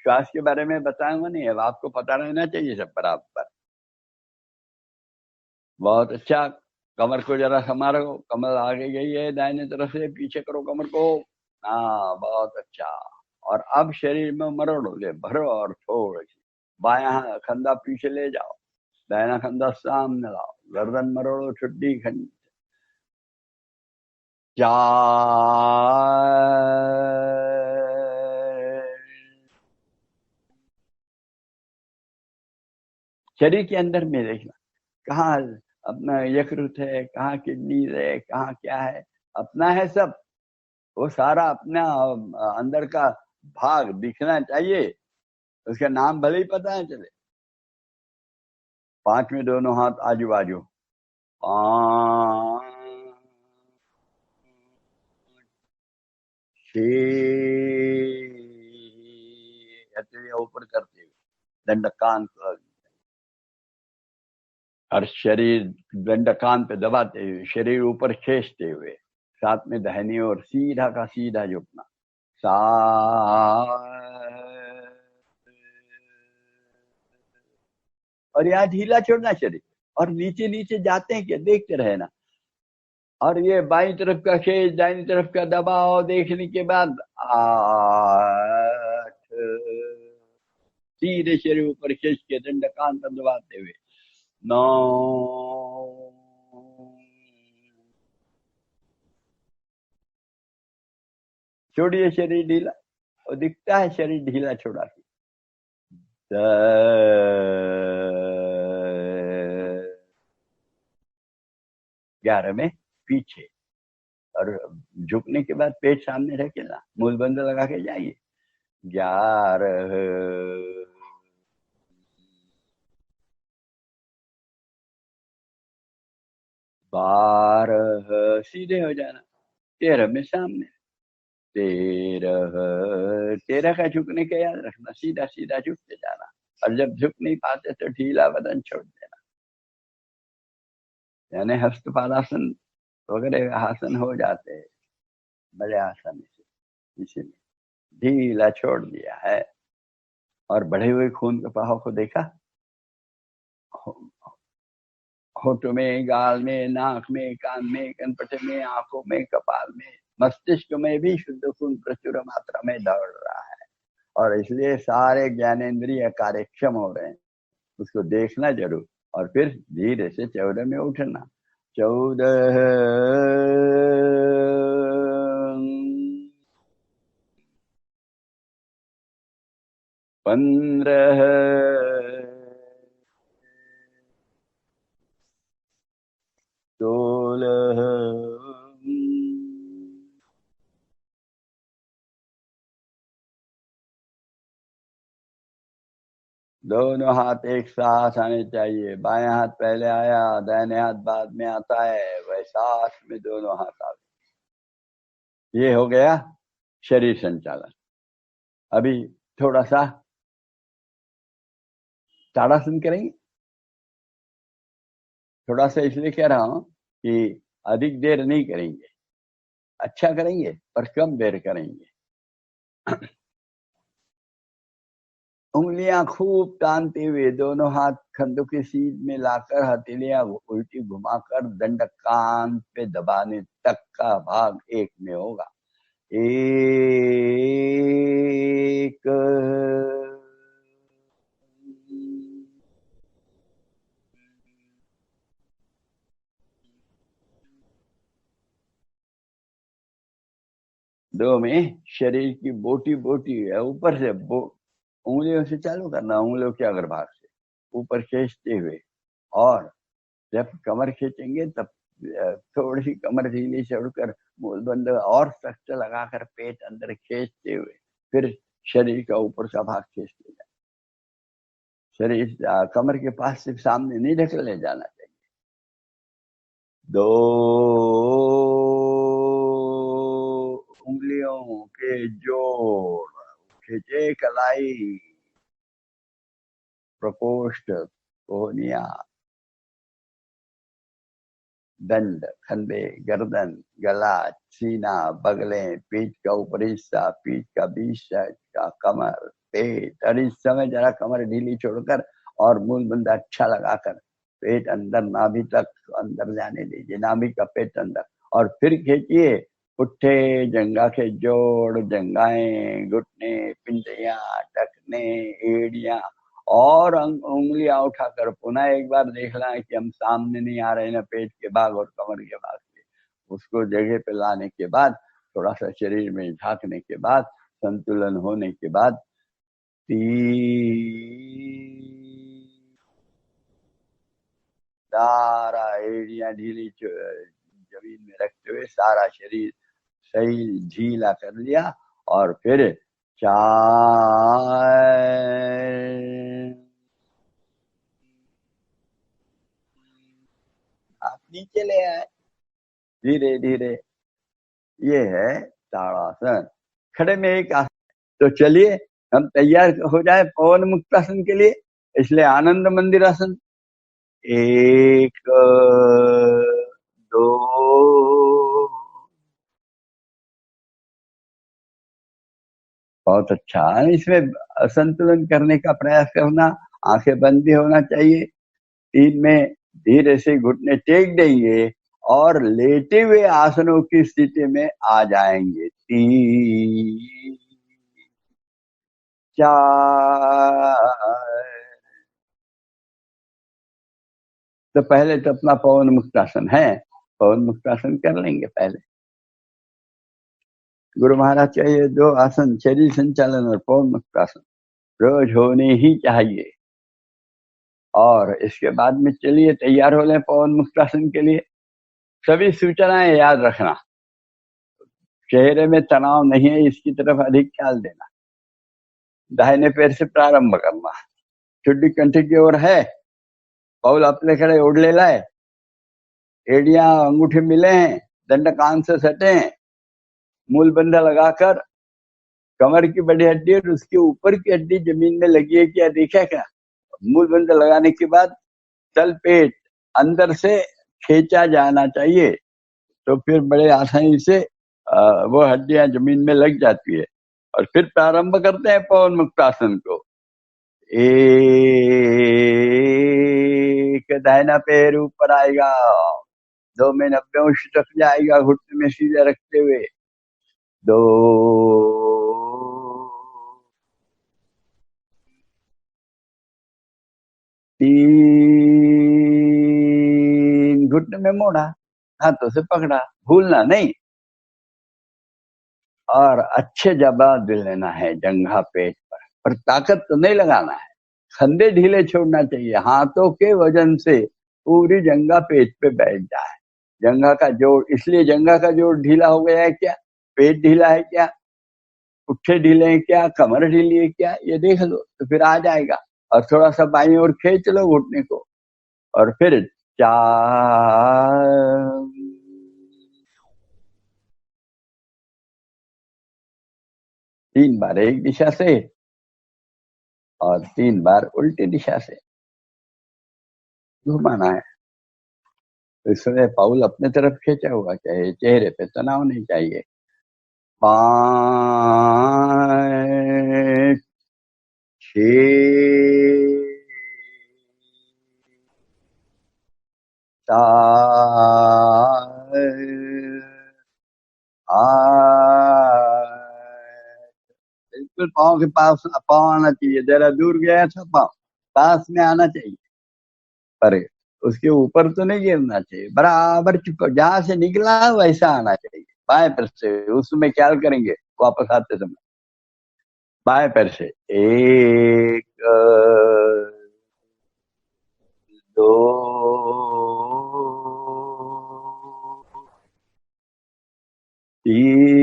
श्वास के बारे में बताऊंगा नहीं, अब आपको पता रहना चाहिए सब बराबर। बहुत अच्छा। कमर को जरा संभालो, कमर आगे गई है दाहिने तरफ से, पीछे करो कमर को। हाँ, बहुत अच्छा। और अब शरीर में मरोड़ो, ले भरो और थोड़ी सी बायां कंधा पीछे ले जाओ, दाहिना कंधा सामने लाओ, गर्दन मरोड़ो, छुट्टी खंड। शरीर के अंदर में देखना कहाँ अपना यकृत है, कहाँ किडनी है, कहाँ क्या है, अपना है सब। वो सारा अपना अंदर का भाग दिखना चाहिए, उसका नाम भले ही पता है चले। 5 में दोनों हाथ आजू बाजू, 5 6 ऊपर करते हुए दंडकान और शरीर दंडकान पे दबाते हुए शरीर ऊपर खींचते हुए, साथ में दाहिनी ओर सीधा का सीधा झुकना। सा और यहाँ ढीला छोड़ना शरीर, और नीचे नीचे जाते हैं क्या देखते रहे ना। और ये बाई तरफ का खींच, दाहिनी तरफ का दबाव देखने के बाद 8 सीधे शरीर ऊपर खींच के दंडकान पर दबाते हुए 9 छोड़िए शरीर ढीला, और दिखता है शरीर ढीला छोड़ा। 11 में पीछे, और झुकने के बाद पेट सामने रख के ना मूल बंद लगा के जाइए। 11 12 सीधे हो जाना। 13 में सामने, 13 का झुकने का याद रखना, सीधा सीधा झुकते जाना। और जब झुक नहीं पाते तो ढीला बदन छोड़ देना, यानी हस्तपादासन वगैरह आसन हो जाते हैं बड़े आसानी से, इसीलिए ढीला छोड़ दिया है। और बढ़े हुए खून के बहाव को देखा, होठों में, गाल में, नाक में, कान में, कनपटे में, आंखों में, कपाल में, मस्तिष्क में भी शुद्ध खून प्रचुर मात्रा में दौड़ रहा है, और इसलिए सारे ज्ञानेंद्रिय कार्यक्षम हो रहे हैं। उसको देखना जरूर, और फिर धीरे से 14 में उठना। 14 15 16 दोनों हाथ एक साथ आने चाहिए। बाएं हाथ पहले आया, दाहिने हाथ बाद में आता है, वह साथ में दोनों हाथ आ गए। ये हो गया शरीर संचालन। अभी थोड़ा सा ताड़ासन करेंगे। थोड़ा सा इसलिए कह रहा हूं कि अधिक देर नहीं करेंगे, अच्छा करेंगे पर कम देर करेंगे। उंगलियां खूब तानते हुए दोनों हाथ कंधों के सीध में लाकर हथेलियां उल्टी घुमाकर दंडकान पे दबाने तक का भाग 1 में होगा। 1 2 में शरीर की बोटी बोटी है, ऊपर से उंगलियों से चालू करना, उंगलियों के अग्रभाग से ऊपर खींचते हुए, और जब कमर खींचेंगे तब थोड़ी सी कमर ढीली छोड़कर मूलबंद और सख्त लगाकर पेट अंदर खींचते हुए फिर शरीर का ऊपर का भाग खींचते जाए। शरीर कमर के पास से सामने नहीं ढकले जाना चाहिए। 2 उंगलियों के जोड़, खींचे कलाई, प्रकोष्ठ, कोहनिया, दंड, कंधे, गर्दन, गला, सीना, बगलें, पीठ का ऊपरी हिस्सा, पीठ का बीच का, कमर, पेट। और इस समय जरा कमर ढीली छोड़कर और मूल बंद अच्छा लगाकर पेट अंदर, नाभि तक अंदर जाने दीजिए, नाभि का पेट अंदर, और फिर खींचिए। पुट्ठे जंघा के जोड़, जंघाएं, घुटने, पिंडियां, टखने, एड़ियां, और उंगलियां उठाकर पुनः एक बार देखना है कि हम सामने नहीं आ रहे ना, पेट के भाग और कमर के भाग से। उसको जगह पे लाने के बाद, थोड़ा सा शरीर में झांकने के बाद, संतुलन होने के बाद, सारा एड़ियां ढीली जमीन में रखते हुए सारा शरीर सही ढीला कर लिया, और फिर 4 आप नीचे ले आए धीरे धीरे। ये है ताड़ासन। खड़े में एक आसन। तो चलिए हम तैयार हो जाए पवन मुक्तासन के लिए। इसलिए आनंद मंदिर आसन, 1 2, बहुत अच्छा है। इसमें संतुलन करने का प्रयास करना, आंखें बंद भी होना चाहिए। 3 में धीरे से घुटने टेक देंगे और लेटे हुए आसनों की स्थिति में आ जाएंगे। 3 4। तो पहले तो अपना पवन मुक्तासन है, पवन मुक्तासन कर लेंगे पहले। गुरु महाराज का ये 2 आसन, शरीर संचालन और पवन मुक्तासन, रोज होने ही चाहिए। और इसके बाद में चलिए तैयार हो लें पवन मुक्तासन के लिए। सभी सूचनाएं याद रखना, चेहरे में तनाव नहीं है, इसकी तरफ अधिक ख्याल देना। दाहिने पैर से प्रारंभ करना, ठुड्डी कंठी की ओर है, पाउल अपने खड़े ओढ़ ले लाए, एड़ियां अंगूठे मिले हैं, दंड कान से सटे हैं, मूल बंधा लगाकर कमर की बड़ी हड्डी और उसके ऊपर की हड्डी जमीन में लगी है क्या, देखा क्या? मूल बंधा लगाने के बाद तल पेट अंदर से खींचा जाना चाहिए, तो फिर बड़े आसानी से वो हड्डियां जमीन में लग जाती है। और फिर प्रारंभ करते हैं पवन मुक्तासन को। 1, दाहिना पैर ऊपर आएगा, 2 में 90 अंश तक जाएगा घुटने में सीधे रखते हुए, 2 3, घुटने में मोड़ा, हाथों से पकड़ा, भूलना नहीं। और अच्छे जवाब दे लेना है जंघा पेट पर ताकत तो नहीं लगाना है, कंधे ढीले छोड़ना चाहिए, हाथों के वजन से पूरी जंघा पेट पे बैठ जाए। जंघा का जोड़, इसलिए जंघा का जोड़ ढीला हो गया है क्या, पेट ढीला है क्या, पुट्ठे ढीले हैं क्या, कमर ढीली है क्या, ये देख लो तो फिर आ जाएगा। और थोड़ा सा बाईं ओर खींच लो घुटने को, और फिर 4 3 बार एक दिशा से और 3 बार उल्टी दिशा से घुमाना है। तो इसमें पाउल अपने तरफ खींचा हुआ चाहिए, चेहरे पे तनाव नहीं चाहिए। 5 6 7 8। बिल्कुल पाँव के पास पाँव आना चाहिए, जरा दूर गया था पाँव, पास में आना चाहिए, पर उसके ऊपर तो नहीं गिरना चाहिए, बराबर चुप जहां से निकला वैसा आना चाहिए। बाएं पैर से उसमें ख्याल करेंगे वापस आते समय, बाएं पैर से 1 2 3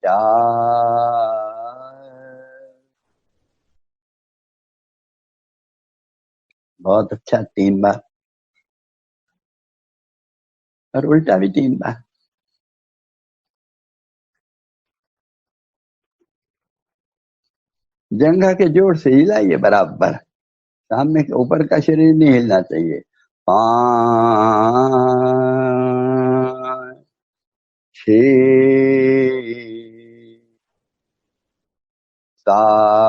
4। बहुत अच्छा, 3 बार, और उल्टा भी 3 बार। जंघा के जोड़ से हिलाइए बराबर, सामने के ऊपर का शरीर नहीं हिलना चाहिए। 5 6 7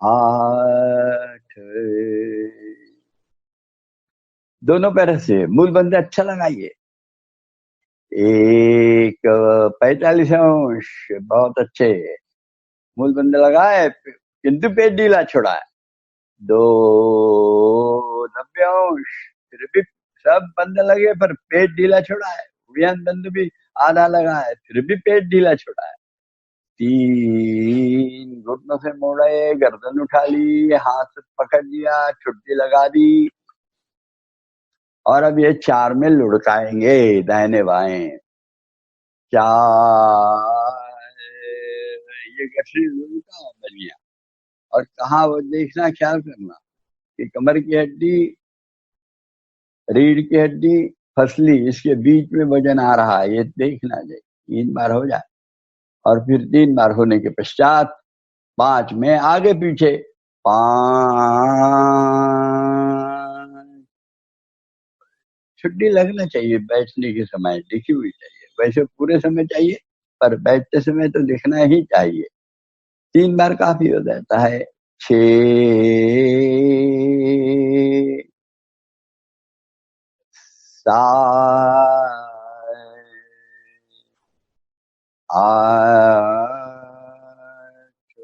आठ, दोनों पैर से मूल बंद अच्छा लगाइए। एक 45 अंश, बहुत अच्छे, मूल बंद लगाए किंतु पेट ढीला छोड़ा है। 2 90 अंश, फिर भी सब बंद लगे पर पेट ढीला छोड़ा है। व्यान बंद भी आधा लगा है, फिर भी पेट ढीला छोड़ा है। 3 घुटनों से मोड़े, गर्दन उठा ली, हाथ पकड़ लिया, छुट्टी लगा दी। और अब ये 4 में लुढ़काएंगे दाहिने बाएं। 4, ये गठरी लुढ़का बन गया। और कहाँ वो देखना, ख्याल करना कि कमर की हड्डी, रीढ़ की हड्डी, फसली, इसके बीच में वजन आ रहा है, ये देखना चाहिए। 3 बार हो जाए और फिर 3 बार होने के पश्चात 5 में आगे पीछे। 5, छुट्टी लगना चाहिए बैठने के समय, लिखी हुई चाहिए। वैसे पूरे समय चाहिए पर बैठते समय तो लिखना ही चाहिए। 3 बार काफी हो जाता है। 6, 7, 8।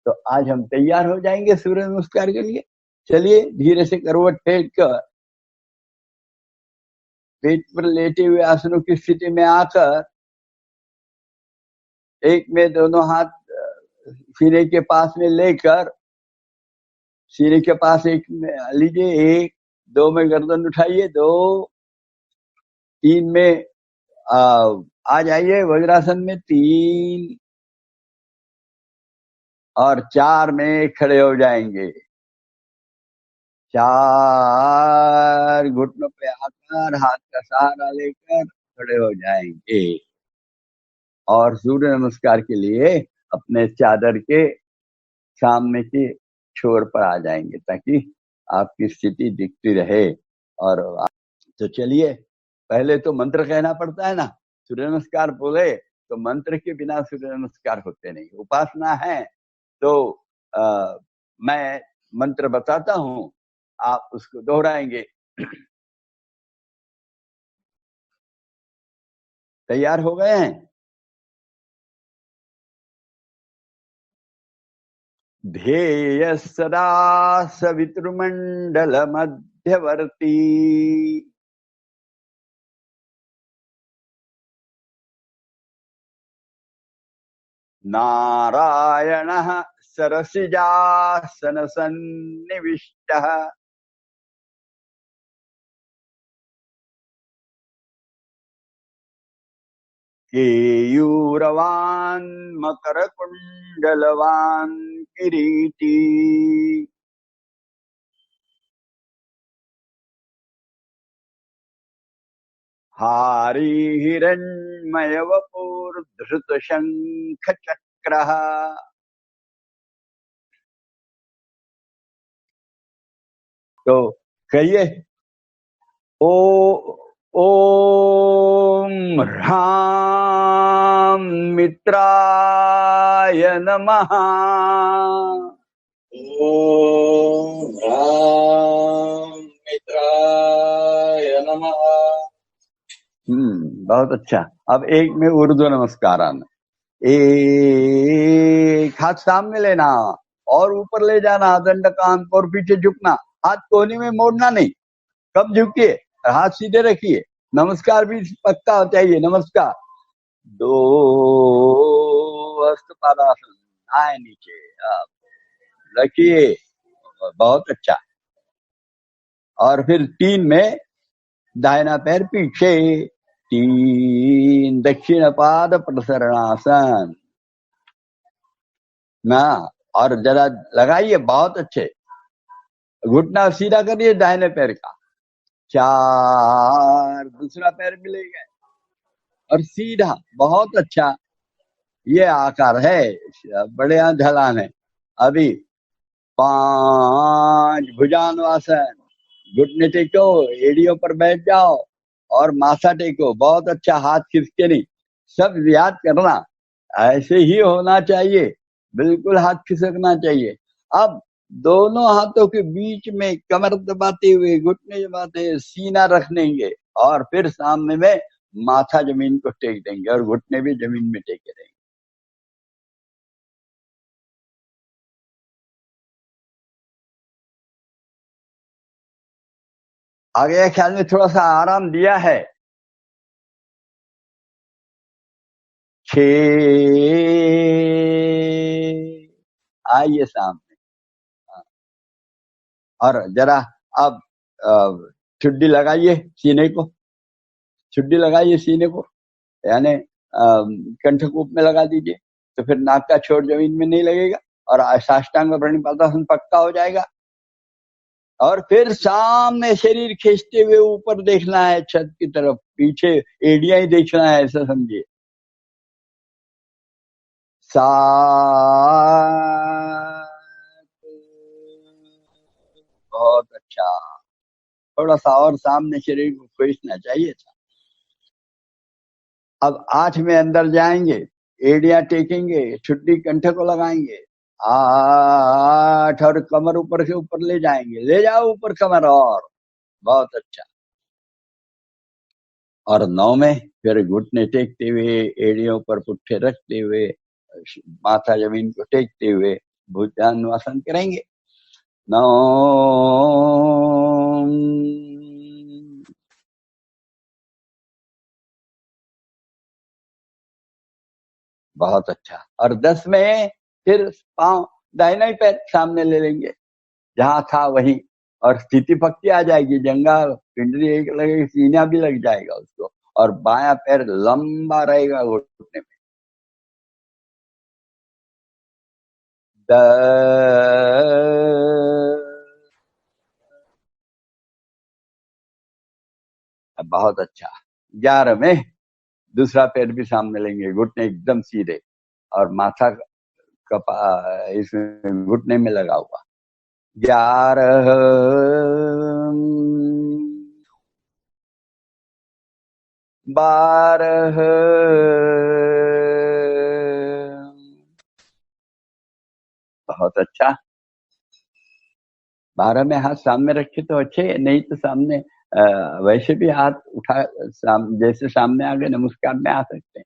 तो आज हम तैयार हो जाएंगे सूर्य नमस्कार के लिए। चलिए धीरे से करवट फेंक कर पेट पर लेटे हुए आसनों की स्थिति में आकर एक में दोनों हाथ सीने के पास में लेकर, सीने के पास एक में लीजिए, 1, 2 में गर्दन उठाइए, 2, 3 में आ जाइए वज्रासन में, 3 और 4 में खड़े हो जाएंगे। 4 घुटनों पे आकर हाथ का सहारा लेकर खड़े हो जाएंगे और सूर्य नमस्कार के लिए अपने चादर के सामने के छोर पर आ जाएंगे ताकि आपकी स्थिति दिखती रहे। और तो चलिए, पहले तो मंत्र कहना पड़ता है ना, सूर्य नमस्कार बोले तो मंत्र के बिना सूर्य नमस्कार होते नहीं। उपासना है तो मैं मंत्र बताता हूं, आप उसको दोहराएंगे। तैयार हो गए हैं? ध्येय सदा सवितृमंडल मध्यवर्ती नारायणः सरसिजासन सन्निविष्टः केयूरवान् मकरकुण्डलवान् किरीटी हारी हिरण्मय वपुर्धृत शंख चक्रः। तो कहिए, ओम ह्रां मित्राय नमः। ओम राम मित्राय नमः। बहुत अच्छा। अब एक में उर्दू नमस्कार आना। एक हाथ सामने लेना और ऊपर ले जाना, दंड कान और पीछे झुकना, हाथ कोहनी में मोड़ना नहीं। कब झुकिए, हाथ सीधे रखिए। नमस्कार भी पक्का चाहिए। नमस्कार। 2 हस्तपादासन, आए नीचे, आप रखिए, बहुत अच्छा। और फिर 3 में दाहिना पैर पीछे, 3 दक्षिण पाद प्रसरणासन ना। और जरा लगाइए, बहुत अच्छे, घुटना सीधा करिए दाहिने पैर का। 4 दूसरा पैर मिलेगा और सीधा, बहुत अच्छा। ये आकार है, बढ़िया ढलान है। अभी 5 भुजान्वासन, घुटने टेको, एड़ियों पर बैठ जाओ और माथा टेको, बहुत अच्छा। हाथ खिसके नहीं, सब याद करना। ऐसे ही होना चाहिए, बिल्कुल हाथ खिसकना चाहिए। अब दोनों हाथों के बीच में कमर दबाते हुए, घुटने दबाते हुए सीना रख देंगे और फिर सामने में माथा जमीन को टेक देंगे और घुटने भी जमीन में टेके रहेंगे। आगे ख्याल में थोड़ा सा आराम दिया है। 6 आइए सामने। और जरा अब चुड्डी लगाइए सीने को, चुड्डी लगाइए सीने को, यानी कंठकूप में लगा दीजिए, तो फिर नाक का छोर जमीन में नहीं लगेगा और साष्टांग प्रणिपातासन पक्का हो जाएगा। और फिर सामने शरीर खींचते हुए ऊपर देखना है, छत की तरफ, पीछे एड़ियां ही देखना है, ऐसा समझिए। बहुत अच्छा। थोड़ा सा और सामने शरीर को खींचना चाहिए था। अब 8 में अंदर जाएंगे, एड़ियां टेकेंगे, छुट्टी कंठ को लगाएंगे, 8 और कमर ऊपर से ऊपर ले जाएंगे, ले जाओ ऊपर कमर, और बहुत अच्छा। और 9 में फिर घुटने टेकते हुए, एड़ियों पर पुट्ठे रखते हुए, माथा जमीन को टेकते हुए भुजंगासन करेंगे। 9 बहुत अच्छा। और 10 में फिर पांव, दाहिना ही पैर सामने ले लेंगे जहां था वहीं, और स्थिति पक्की आ जाएगी, जंगा पिंडली एक लगेगी, सीना भी लग जाएगा उसको, और बायां पैर लंबा रहेगा घुटने में। 10 बहुत अच्छा। 11 में दूसरा पैर भी सामने लेंगे, घुटने एकदम सीधे और माथा इसमें घुटने में लगा हुआ। 11 12 बहुत अच्छा। 12 में हाथ सामने रखे तो अच्छे, नहीं तो सामने वैसे भी हाथ उठा, जैसे सामने आगे नमस्कार में आ सकते हैं।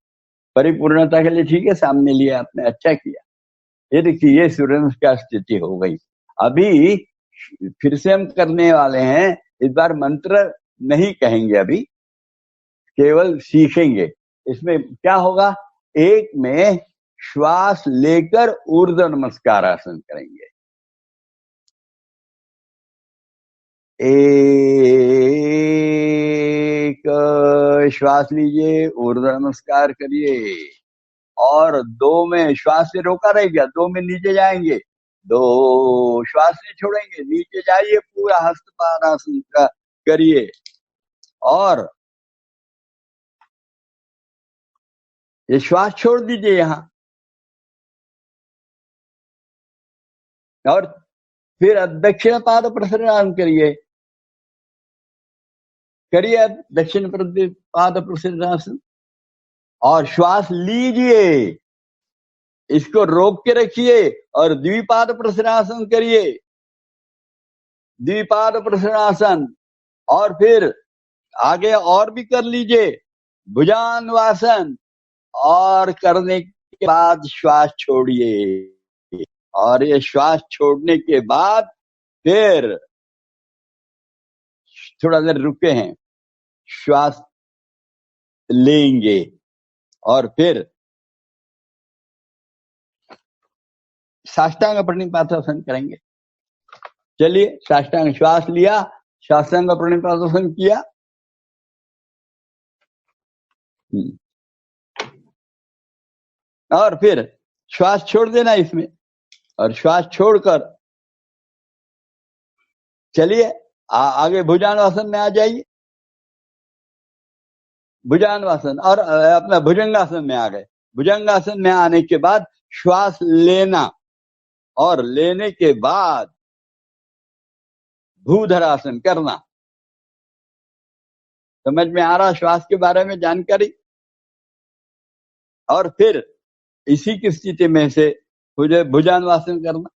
परिपूर्णता के लिए ठीक है, सामने लिया आपने, अच्छा किया। ये देखिए, ये सूर्य नमस्कार स्थिति हो गई। अभी फिर से हम करने वाले हैं, इस बार मंत्र नहीं कहेंगे, अभी केवल सीखेंगे। इसमें क्या होगा, 1 में श्वास लेकर ऊर्ध्व नमस्कार आसन करेंगे। 1 श्वास लीजिए, ऊर्ध्व नमस्कार करिए। और 2 में श्वास से रोका रहेगा, 2 में नीचे जाएंगे, 2 श्वास नहीं छोड़ेंगे, नीचे जाइए, पूरा हस्तपादासन करिए। और ये श्वास छोड़ दीजिए यहां, और फिर दक्षिण पाद प्रसरण करिए, करिए दक्षिण पाद प्रसरण, और श्वास लीजिए, इसको रोक के रखिए और द्विपाद प्रसनासन करिए, द्विपाद प्रसनासन। और फिर आगे और भी कर लीजिए, भुजान्वासन, और करने के बाद श्वास छोड़िए। और ये श्वास छोड़ने के बाद फिर थोड़ा देर रुके हैं, श्वास लेंगे और फिर साष्टांग प्रणिपातासन करेंगे। चलिए, साष्टांग, श्वास लिया, साष्टांग प्रणिपातासन किया, और फिर श्वास छोड़ देना इसमें, और श्वास छोड़कर चलिए आगे भुजान्वासन में आ जाइए। भुजान्वासन, और अपना भुजंगासन में आ गए। भुजंगासन में आने के बाद श्वास लेना, और लेने के बाद भूधरासन करना। समझ में आ रहा श्वास के बारे में जानकारी? और फिर इसी की स्थिति में से भुजंगासन करना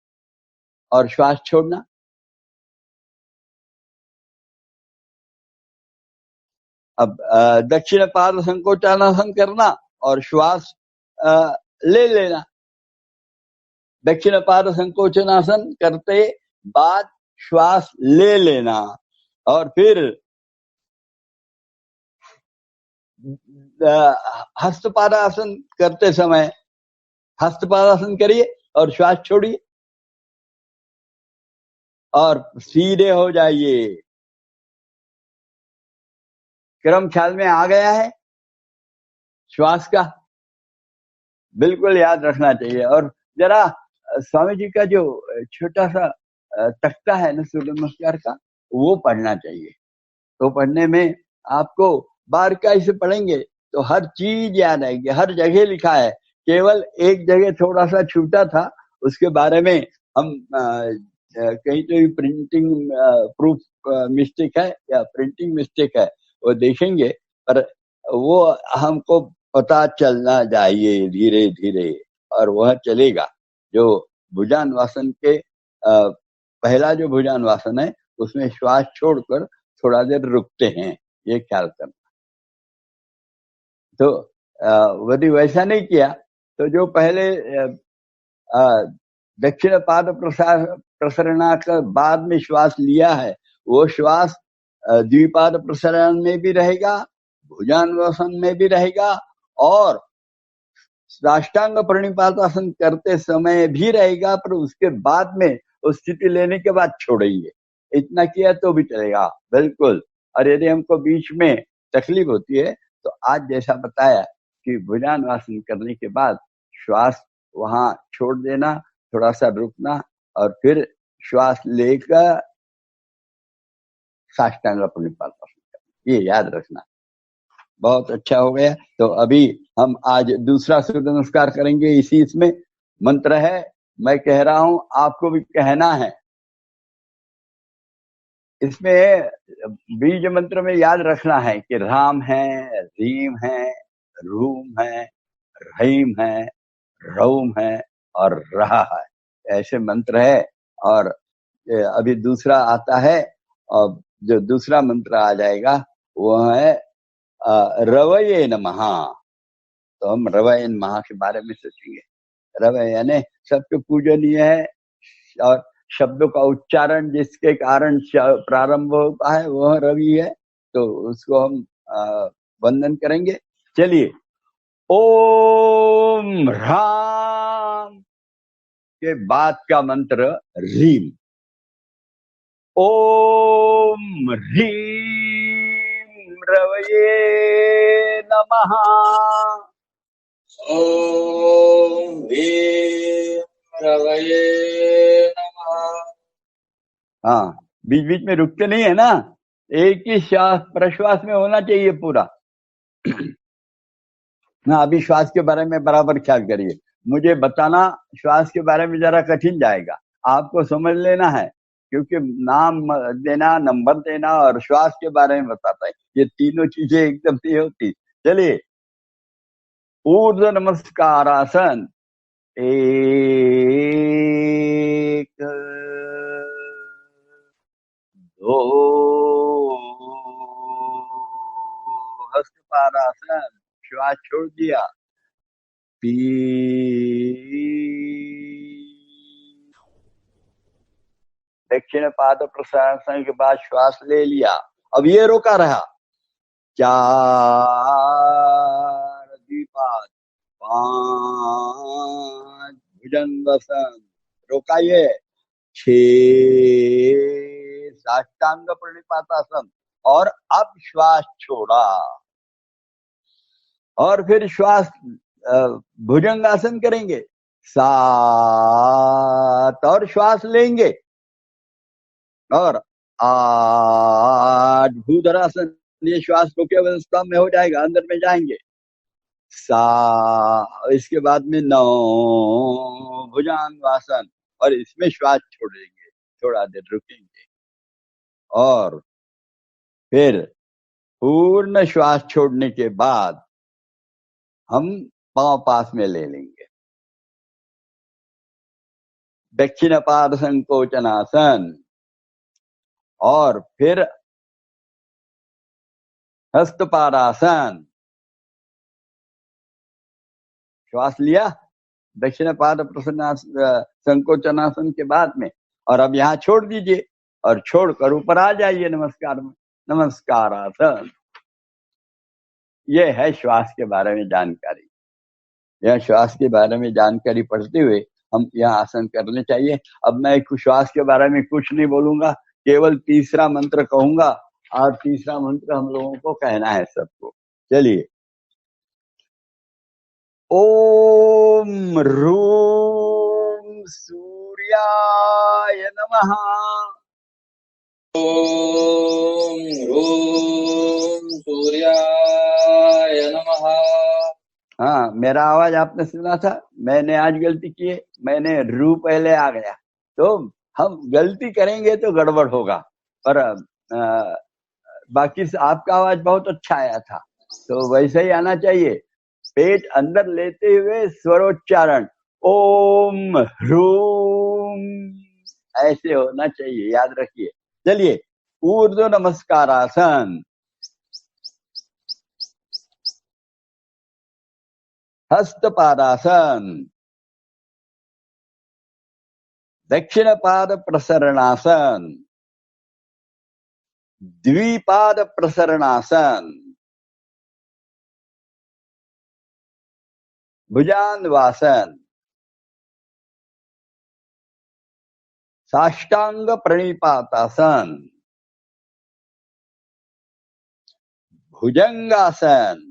और श्वास छोड़ना। अब दक्षिण पाद संकोचनासन करना और श्वास ले लेना। दक्षिण पाद संकोचनासन करते बाद श्वास ले लेना और फिर हस्तपादासन करते समय हस्तपादासन करिए और श्वास छोड़िए और सीधे हो जाइए। क्रम ख्याल में आ गया है श्वास का? बिल्कुल याद रखना चाहिए। और जरा स्वामी जी का जो छोटा सा तख्ता है ना सूर्य नमस्कार का, वो पढ़ना चाहिए। तो पढ़ने में आपको बारीकाई से पढ़ेंगे तो हर चीज याद आएगी। हर जगह लिखा है, केवल एक जगह थोड़ा सा छूटा था, उसके बारे में हम कहीं तो प्रिंटिंग प्रूफ मिस्टेक है या प्रिंटिंग मिस्टेक है, वो देखेंगे, पर वो हमको पता चलना चाहिए धीरे धीरे, और वह चलेगा। जो भुजंगासन के पहला जो भुजंगासन है उसमें श्वास छोड़कर थोड़ा देर रुकते हैं, ये ख्याल करना। तो यदि वैसा नहीं किया तो जो पहले दक्षिण पाद प्रसरणा के बाद में श्वास लिया है, वो श्वास द्विपाद प्रसरण में भी रहेगा, भुजंगासन में भी रहेगा, और साष्टांग प्रणिपातासन करते समय भी रहेगा, पर उसके बाद में उस स्थिति लेने के बाद छोड़ेंगे। इतना किया तो भी चलेगा बिल्कुल। और यदि हमको बीच में तकलीफ होती है तो आज जैसा बताया कि भुजंगासन करने के बाद श्वास वहां छोड़ देना, थोड़ा सा रुकना और फिर श्वास लेकर साष्टांग प्रणिपातासन करना, ये याद रखना। बहुत अच्छा हो गया। तो अभी हम आज दूसरा सूर्य नमस्कार करेंगे। इसी इसमें मंत्र है, मैं कह रहा हूं, आपको भी कहना है। इसमें बीज मंत्र में याद रखना है कि राम है, रीम है, रूम है, रहीम है, रऊम है और रहा है, ऐसे मंत्र है। और अभी दूसरा आता है, और जो दूसरा मंत्र आ जाएगा वह है रवये नमः। तो हम रवये नमः के बारे में सोचेंगे। रवये यानी सबके पूजनीय है, और शब्दों का उच्चारण जिसके कारण प्रारंभ होता है वह रवि है, तो उसको हम वंदन करेंगे। चलिए, ओम राम के बाद का मंत्र रीम। ओम ह्रीम रवये नमः। ओम भीम रवये नमः। हाँ, बीच बीच में रुकते नहीं है ना, एक ही श्वास प्रश्वास में होना चाहिए पूरा। हाँ, अभी श्वास के बारे में बराबर ख्याल करिए। मुझे बताना श्वास के बारे में जरा कठिन जाएगा, आपको समझ लेना है, क्योंकि नाम देना, नंबर देना और श्वास के बारे में बताता है, ये तीनों चीजें एकदम नहीं होती। चलिए, ऊर्ध्व नमस्कारासन 1 2 हस्तपादासन, श्वास छोड़ दिया, 3 दक्षिण पाद प्रसरण के बाद श्वास ले लिया, अब ये रोका रहा, 4 द्विपाद, 5 भुजंगासन, रोका ये, 6 साष्टांग प्रणिपातासन, और अब श्वास छोड़ा, और फिर श्वास भुजंगासन करेंगे, 7 और श्वास लेंगे, और 8 भूधरासन, ये श्वास रोके अवस्था में हो जाएगा, अंदर में जाएंगे, इसके बाद में 9 भुजंगासन, और इसमें श्वास छोड़ देंगे, थोड़ा देर रुकेंगे, और फिर पूर्ण श्वास छोड़ने के बाद हम पांव पास में ले लेंगे। दक्षिण पाद संकोचनासन, और फिर हस्तपादासन। श्वास लिया दक्षिण पाद प्रसन्नासन संकोचनासन के बाद में, और अब यहाँ छोड़ दीजिए और छोड़कर ऊपर आ जाइए नमस्कार में, नमस्कार आसन। ये है श्वास के बारे में जानकारी। यह श्वास के बारे में जानकारी पढ़ते हुए हम यह आसन करने चाहिए। अब मैं श्वास के बारे में कुछ नहीं बोलूंगा, केवल तीसरा मंत्र कहूंगा, और तीसरा मंत्र हम लोगों को कहना है सबको। चलिए, ओम ह्रूम सूर्याय नमः। ओम ह्रूम सूर्याय नमः। हाँ, मेरा आवाज आपने सुना था? मैंने आज गलती की है, मैंने रू पहले आ गया, तो हम गलती करेंगे तो गड़बड़ होगा। पर बाकी आपका आवाज बहुत अच्छा आया था, तो वैसे ही आना चाहिए। पेट अंदर लेते हुए स्वरोच्चारण ओम ह्रूम ऐसे होना चाहिए, याद रखिए। चलिए, ऊर्ध्व नमस्कारासन, हस्तपादासन, दक्षिण पाद प्रसरणासन, द्विपाद प्रसरणासन, भुजान्वासन, साष्टांग प्रणिपातासन, भुजंगासन,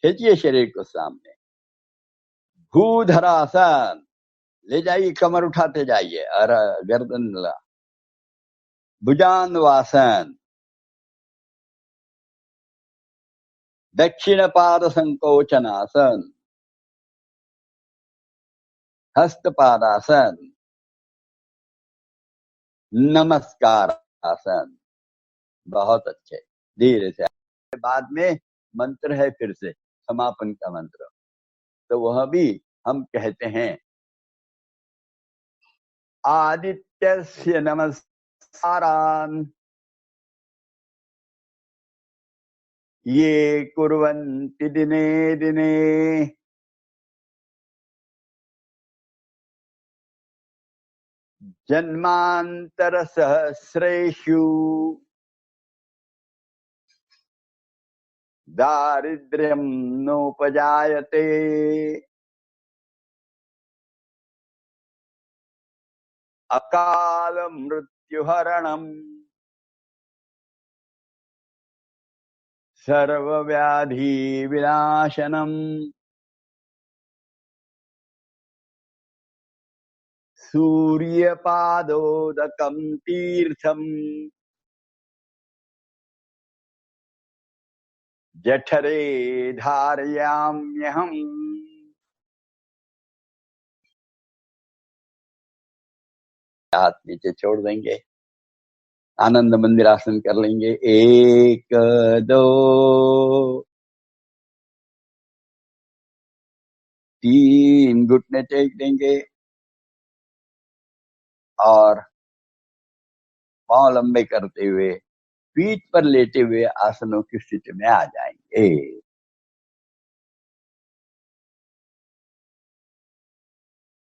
खींचिए शरीर को सामने, भूधरासन, ले जाइए, कमर उठाते जाइए और गर्दन ला, भुजान्वासन, दक्षिण पाद संकोचनासन, हस्तपादासन, नमस्कार आसन। बहुत अच्छे, धीरे से। बाद में मंत्र है फिर से समापन का मंत्र, तो वह भी हम कहते हैं। आदित्यस्य नमस्कारान् ये कुर्वन्ति दिने दिने जन्मांतर सहस्रेषु दारिद्र्यं नोपजायते। अकाल मृत्युहरणम् सर्वव्याधि विनाशनम् सूर्यपादोदकं तीर्थम् जठरे धारयाम्यहम्। हाथ नीचे छोड़ देंगे, आनंद मंदिर आसन कर लेंगे। 1 2 3 घुटने टेक देंगे और पांव लंबे करते हुए पीठ पर लेटे हुए आसनों की स्थिति में आ जाएंगे।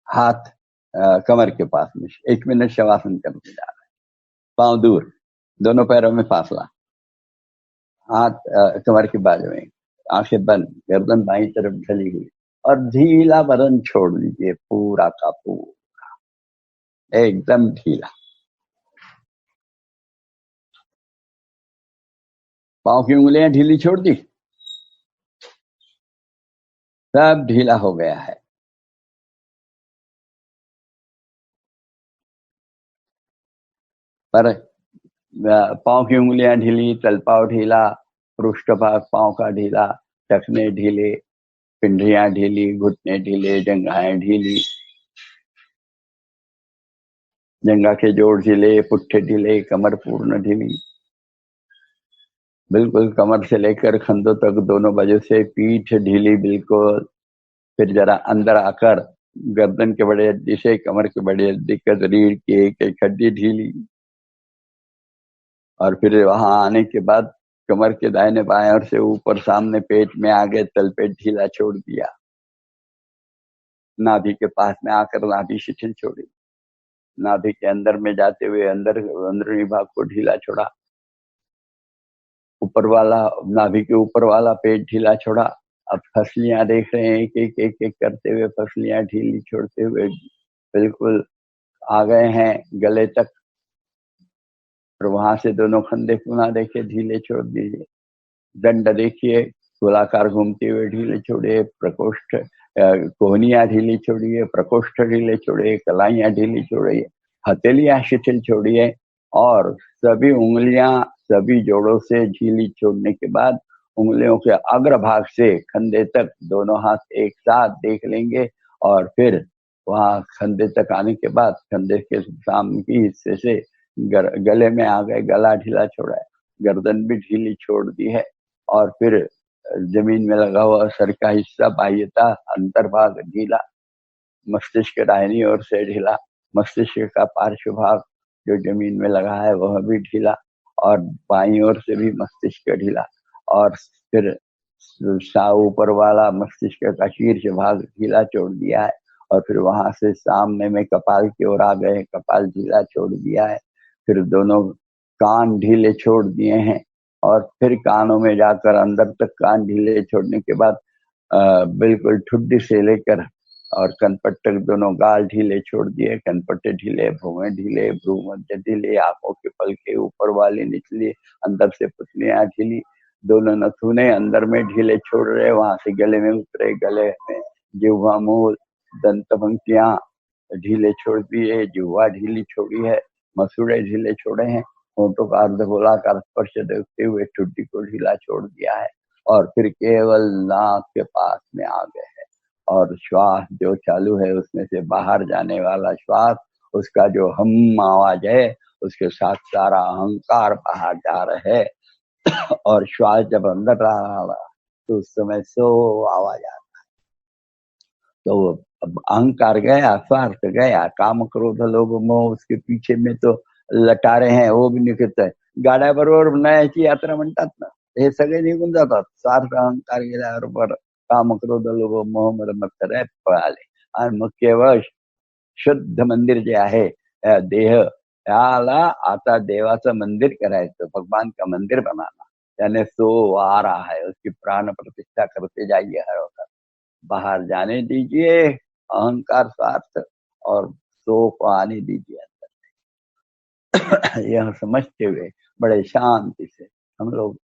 हाथ कमर के पास में 1 मिनट शवासन करते जा रहे हैं, पांव दूर, दोनों पैरों में फासला, हाथ कमर के बाजू में, आंखें बंद, गर्दन बाईं तरफ ढली हुई, और ढीला बदन छोड़ दीजिए, पूरा का पूरा एकदम ढीला। पांव की उंगलियां ढीली छोड़ दी, सब ढीला हो गया है। पर पांव की उंगलियां ढीली, तलपाव ढीला, पृष्ठ भाग पांव का ढीला, टखने ढीले, पिंडियां ढीली, घुटने ढीले, जंघाएं ढीली, जंघा के जोड़ ढीले, पुट्ठे ढीले, कमर पूर्ण ढीली, बिल्कुल कमर से लेकर कंधों तक दोनों बाजू से पीठ ढीली बिल्कुल। फिर जरा अंदर आकर गर्दन के बड़े हड्डी से कमर के बड़े हड्डी तक, रीढ़ की एक एक हड्डी ढीली, और फिर वहां आने के बाद कमर के दाहिने बाएं और से ऊपर सामने पेट में आगे तलपेट ढीला छोड़ दिया, नाभि के पास में आकर नाभि शिथिल छोड़ी, नाभि के अंदर में जाते हुए अंदरूनी भाग को ढीला छोड़ा, ऊपर वाला नाभि के ऊपर वाला पेट ढीला छोड़ा। अब फसलियां देख रहे हैं, एक एक करते हुए फसलियां ढीली छोड़ते हुए बिल्कुल आ गए हैं गले तक। और वहां से दोनों खंडे पुनः देखे, ढीले छोड़ दीजिए। दंड देखिए, गोलाकार घूमते हुए ढीले छोड़िए, प्रकोष्ठ कोहनियां ढीली छोड़िए, प्रकोष्ठ ढीले छोड़िए, कलाइयां ढीली छोड़िए, हथेलियां शिथिल छोड़िए, और सभी उंगलियां सभी जोड़ों से ढीली छोड़ने के बाद उंगलियों के अग्रभाग से खंडे तक दोनों हाथ एक साथ देख लेंगे, और फिर वहां खंडे तक आने के बाद खंडे के सामने की हिस्से से गले में आ गए, गला ढीला छोड़ा है, गर्दन भी ढीली छोड़ दी है, और फिर जमीन में लगा हुआ सर का हिस्सा बाह्यता अंतर्भाग ढीला, मस्तिष्क दाहिनी ओर से ढीला, मस्तिष्क का पार्श्व भाग जो जमीन में लगा है वह भी ढीला, और बाईं ओर से भी मस्तिष्क ढीला, और फिर ऊपर वाला मस्तिष्क का शीर्ष भाग ढीला छोड़ दिया है, और फिर वहां से सामने में कपाल की ओर आ गए, कपाल ढीला छोड़ दिया है, फिर दोनों कान ढीले छोड़ दिए हैं, और फिर कानों में जाकर अंदर तक कान ढीले छोड़ने के बाद बिल्कुल ठुड्डी से लेकर और कनपट तक दोनों गाल ढीले छोड़ दिए, कनपटे ढीले, भुवें ढीले, भ्रू मध्य ढीले, आंखों के पलके ऊपर वाली निचली, अंदर से पुतलियां ढीली, दोनों नथुने अंदर में ढीले छोड़ रहे, वहां से गले में उतरे, गले में जिह्वा मूल दंत पंक्तियां ढीले छोड़ दिए, जिह्वा ढीली छोड़ी है, मसूड़े ढीले छोड़े हैं, होठों का अर्धगोलाकार स्पर्श देखते हुए ठुड्डी को ढीला छोड़ दिया है, और फिर केवल नाक के पास में आ गए हैं, और श्वास जो चालू है उसमें से बाहर जाने वाला श्वास, उसका जो हम आवाज है उसके साथ सारा अहंकार बाहर जा रहा है, और श्वास जब अंदर रहा तो उस समय सो आवाज आता है। तो अब अहंकार गया, स्वार्थ गया, काम क्रोध लोभ मोह उसके पीछे में तो लटारे हैं, वो भी निघत आहे, गाड्याबरोबर नयाची यात्रा म्हणतात ना, हे सगळे निघून जातात, स्वार्थ अहंकार गेल्याबरोबर काम क्रोध लोभ मोह मद मत्सर पळाले, आणि मग केवळ शुद्ध मंदिर जे आहे देह त्याला आता देवाचं मंदिर करायचं, भगवान का मंदिर बनाना, यानी सो आ रहा है, उसकी प्राण प्रतिष्ठा करते जाइए हर वक्त, बाहर जाने दीजिए अहंकार स्वार्थ, और सो को आने दीजिए अंदर। यह समझते हुए बड़े शांति से हम लोग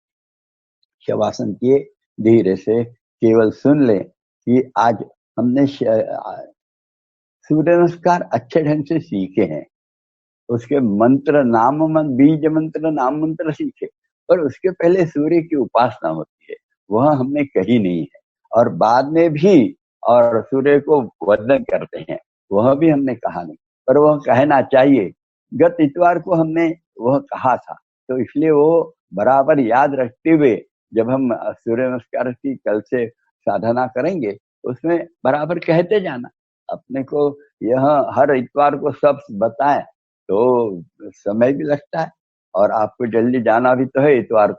शवासन किए, धीरे से केवल सुन ले कि आज हमने सूर्य नमस्कार अच्छे ढंग से सीखे हैं, उसके मंत्र बीज मंत्र नाम मंत्र सीखे, पर उसके पहले सूर्य की उपासना होती है, वह हमने कही नहीं है, और बाद में भी और सूर्य को वंदन करते हैं, वह भी हमने कहा नहीं, पर वह कहना चाहिए। गत इतवार को हमने वह कहा था, तो इसलिए वो बराबर याद रखते हुए जब हम सूर्य नमस्कार की कल से साधना करेंगे उसमें बराबर कहते जाना। अपने को यह हर इतवार को सब बताएं तो समय भी लगता है, और आपको जल्दी जाना भी तो है इतवार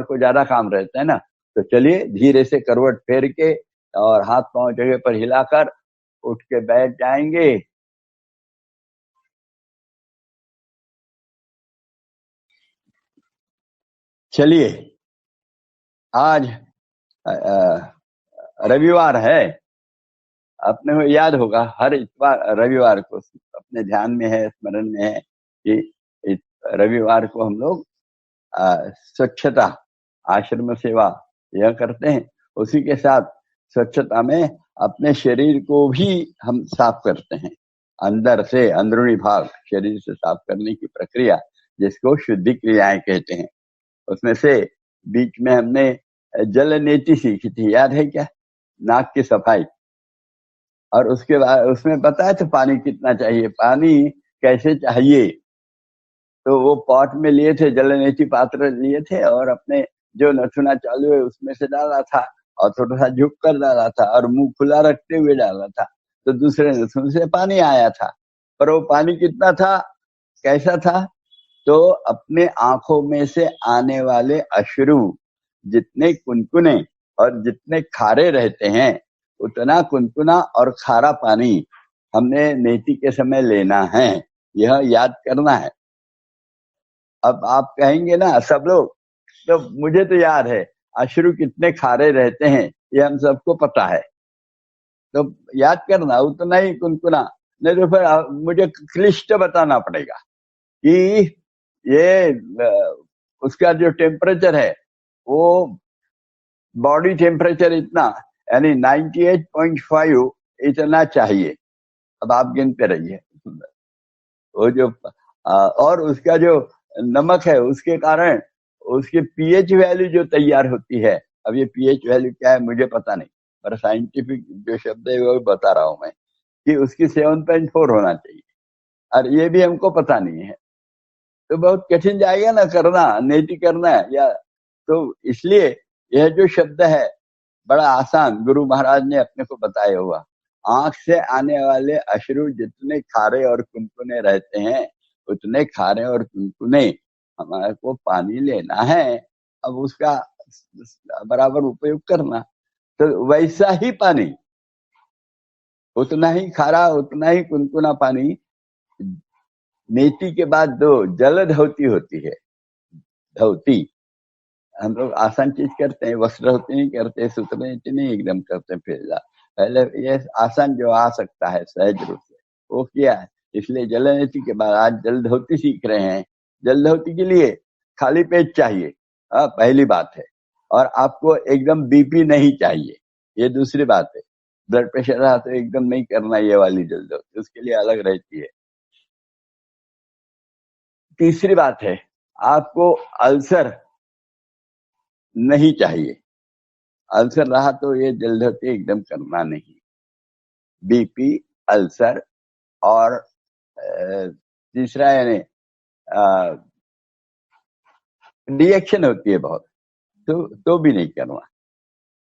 को ज्यादा काम रहता है ना, तो चलिए धीरे से करवट फेर के और हाथ पांव जगह पर हिलाकर उठ के बैठ जाएंगे। चलिए, आज रविवार है, अपने को याद होगा हर इतवार रविवार को अपने ध्यान में है, स्मरण में है कि रविवार को हम लोग स्वच्छता आश्रम सेवा यह करते हैं, उसी के साथ स्वच्छता में अपने शरीर को भी हम साफ करते हैं, अंदर से अंदरूनी भाग शरीर से साफ करने की प्रक्रिया जिसको शुद्धि क्रियाएं कहते हैं। उसमें से बीच में हमने जल नेति सीखी थी, याद है क्या? नाक की सफाई, और उसके बाद उसमें बताया था पानी कितना चाहिए, पानी कैसे चाहिए, तो वो पॉट में लिए थे, जलनेची पात्र लिए थे, और अपने जो नथुना चालू है उसमें से डाला था, और थोड़ा सा झुक कर डाला था, और मुंह खुला रखते हुए डाला था, तो दूसरे नथुन से पानी आया था, पर वो पानी कितना था, कैसा था, तो अपने आंखों में से आने वाले अश्रु जितने कुनकुने और जितने खारे रहते हैं, उतना कुनकुना और खारा पानी हमने नेति के समय लेना है, यह याद करना है। अब आप कहेंगे ना सब लोग, तो मुझे तो याद है अश्रु कितने खारे रहते हैं, ये हम सबको पता है, तो याद करना उतना ही कुनकुना, नहीं तो फिर मुझे क्लिष्ट बताना पड़ेगा कि ये उसका जो टेम्परेचर है वो बॉडी टेम्परेचर इतना, यानी 98.5 इतना चाहिए। अब आप गिनते रहिए, वो जो और उसका जो नमक है उसके कारण उसके पीएच वैल्यू जो तैयार होती है, अब ये पीएच वैल्यू क्या है मुझे पता नहीं, पर साइंटिफिक जो शब्द है वो बता रहा हूं मैं कि उसकी 7.4 होना चाहिए, और ये भी हमको पता नहीं है, तो बहुत कठिन जाएगा ना करना, नेति करना है या, तो इसलिए यह जो शब्द है बड़ा आसान गुरु महाराज ने अपने को बताया हुआ, आंख से आने वाले अश्रु जितने खारे और कुनकुने रहते हैं, उतने खारे और कुनकुने हमारे को पानी लेना है, अब उसका बराबर उपयोग करना, तो वैसा ही पानी, उतना ही खारा उतना ही कुनकुना पानी। नेति के बाद दो जल धोती होती है, धोती हम लोग आसान चीज करते हैं, वस्त्र धोती नहीं करते, सूत्र नहीं एकदम करते, फिर पहले ये आसान जो आ सकता है सहज रूप से वो किया है, इसलिए जल नीति के बाद आज जल धोती सीख रहे हैं। जल धोती के लिए खाली पेट चाहिए, पहली बात है, और आपको एकदम बीपी नहीं चाहिए, ये दूसरी बात है। ब्लड प्रेशर रहा तो एकदम नहीं करना ये वाली जल धोती, उसके लिए अलग रहती है। तीसरी बात है, आपको अल्सर नहीं चाहिए, अल्सर रहा तो ये जल धोती एकदम करना नहीं। बीपी, अल्सर और तीसरा यानी रिएक्शन होती है बहुत, तो भी नहीं करना,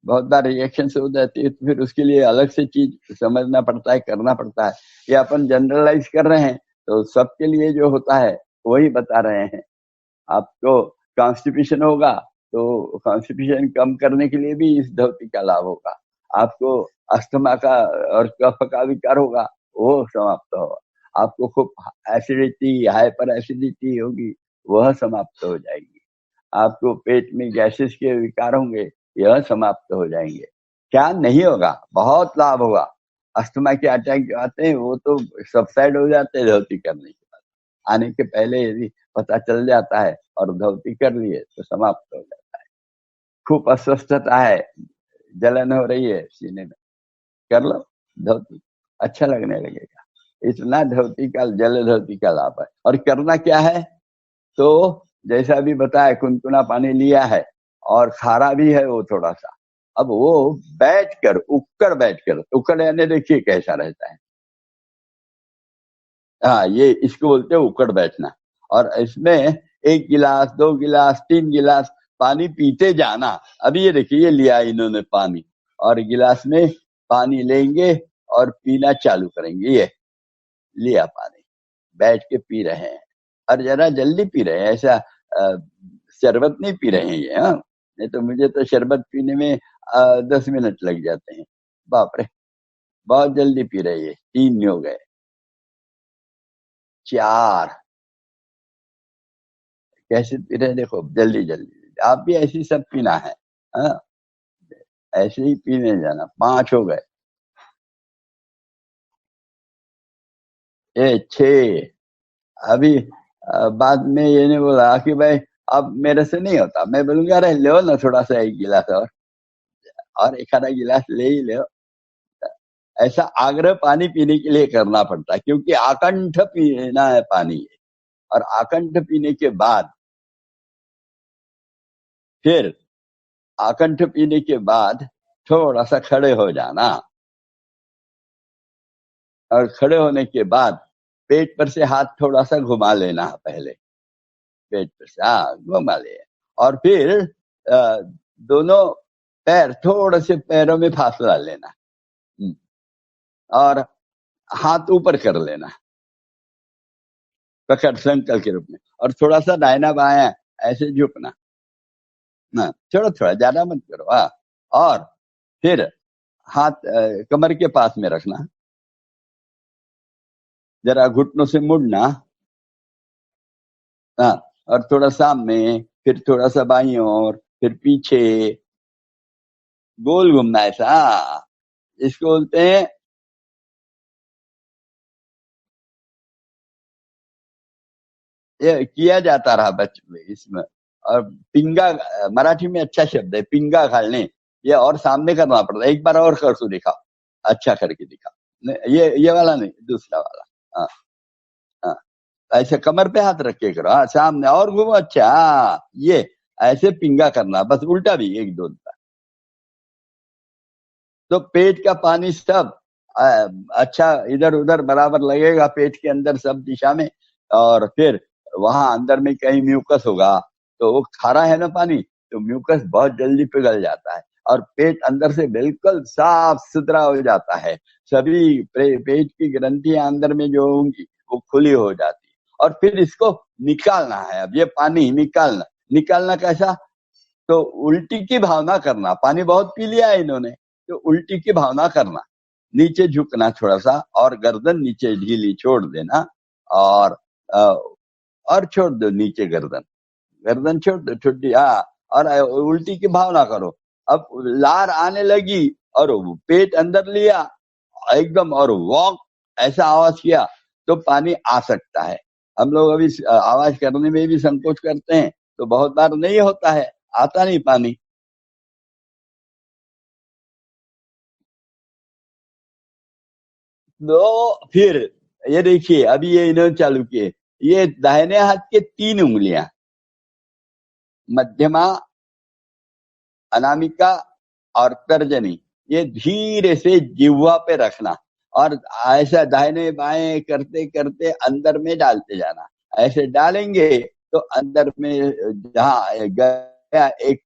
बहुत बार रिएक्शन से हो जाती है, तो फिर उसके लिए अलग से चीज समझना पड़ता है, करना पड़ता है। ये अपन जनरलाइज कर रहे हैं तो सबके लिए जो होता है वही बता रहे हैं। आपको कॉन्स्टिपेशन होगा तो कॉन्स्टिपेशन कम करने के लिए भी इस धोती का लाभ होगा, आपको अस्थमा का और कफ का विकार होगा वो समाप्त होगा, आपको खूब एसिडिटी हाइपर एसिडिटी होगी वह समाप्त हो जाएगी, आपको पेट में गैसेस के विकार होंगे यह समाप्त हो जाएंगे। क्या नहीं होगा, बहुत लाभ होगा। अस्थमा के अटैक जो आते हैं वो तो सबसाइड हो जाते हैं धोती करने के बाद, आने के पहले यदि पता चल जाता है और धोती कर लिए तो समाप्त हो जाता है। खूब अस्वस्थता है, जलन हो रही है सीने में, कर लो धोती, अच्छा लगने लगेगा। इतना धोती का जल धोती का लाभ है। और करना क्या है, तो जैसा भी बताया कुनकुना पानी लिया है और खारा भी है वो थोड़ा सा, अब वो बैठकर उक्कड़ यानी देखिए कैसा रहता है, हाँ ये इसको बोलते हैं उक्कड़ बैठना, और इसमें 1 गिलास 2 गिलास 3 गिलास पानी पीते जाना। अभी ये देखिए ये लिया इन्होंने पानी, और गिलास में पानी लेंगे और पीना चालू करेंगे, ये लिया पानी, बैठ के पी रहे हैं, और जरा जल्दी पी रहे हैं, ऐसा शरबत नहीं पी रहे हैं ये, हाँ नहीं तो मुझे तो शरबत पीने में 10 मिनट लग जाते हैं, बाप रे बहुत जल्दी पी रहे हैं। 3 हो गए, 4, कैसे पी रहे देखो, जल्दी जल्दी, आप भी ऐसी सब पीना है, हाँ ऐसे ही पीने जाना। 5 हो गए, ये 6, अभी बाद में ये नहीं बोला कि भाई अब मेरे से नहीं होता, मैं बोलूंगा अरे लो ना थोड़ा सा 1 गिलास और 1 आधा गिलास ले ही लो। ऐसा आग्रह पानी पीने के लिए करना पड़ता है, क्योंकि आकंठ पीना है पानी, और आकंठ पीने के बाद फिर आकंठ पीने के बाद थोड़ा सा खड़े हो जाना, और खड़े होने के बाद पेट पर से हाथ थोड़ा सा घुमा लेना, पहले पेट पर से घुमा ले, और फिर दोनों पैर थोड़े से पैरों में फासला लेना, और हाथ ऊपर कर लेना प्रकट संकल्प के रूप में, और थोड़ा सा दाहिना बायां ऐसे झुकना ना, थोड़ा थोड़ा, ज्यादा मत करो। हाँ, और फिर हाथ कमर के पास में रखना, जरा घुटनों से मुड़ना। हाँ, और थोड़ा सामने, फिर थोड़ा सा बाईं ओर, फिर पीछे, गोल घूमना ऐसा। हाँ, इसको बोलते हैं, ये किया जाता रहा बचपन में इसमें। और पिंगा, मराठी में अच्छा शब्द है पिंगा घालने, ये और सामने करना पड़ता है। एक बार और करके दिखाओ, अच्छा करके दिखाओ। ये वाला नहीं, दूसरा वाला। हाँ हाँ, ऐसे कमर पे हाथ रख के करो। हाँ, सामने और घूमो। अच्छा, हाँ, ये ऐसे पिंगा करना, बस उल्टा भी एक दो बार। तो पेट का पानी सब अच्छा इधर उधर बराबर लगेगा पेट के अंदर सब दिशा में। और फिर वहां अंदर में कहीं म्यूकस होगा तो वो खारा है ना पानी, तो म्यूकस बहुत जल्दी पिघल जाता है और पेट अंदर से बिल्कुल साफ सुथरा हो जाता है। सभी पेट की ग्रंथियां अंदर में जो होंगी वो खुली हो जाती है। और फिर इसको निकालना है। अब ये पानी निकालना, निकालना कैसा? तो उल्टी की भावना करना। पानी बहुत पी लिया है इन्होंने, तो उल्टी की भावना करना, नीचे झुकना थोड़ा सा, और गर्दन नीचे ढीली छोड़ देना। और और छोड़ दो नीचे गर्दन, गर्दन छोड़ दो छोटी। हाँ, और उल्टी की भावना करो। अब लार आने लगी और पेट अंदर लिया एकदम, और वॉक ऐसा आवाज किया तो पानी आ सकता है। हम लोग अभी आवाज करने में भी संकोच करते हैं, तो बहुत बार नहीं होता है, आता नहीं पानी। तो फिर ये देखिए, अभी ये इन्होंने चालू किए, ये दाहिने हाथ के 3 उंगलियां, मध्यमा, अनामिका और तर्जनी, ये धीरे से जिह्वा पे रखना और ऐसा दाहिने बाएं करते करते अंदर में डालते जाना। ऐसे डालेंगे तो अंदर में जहां गया एक,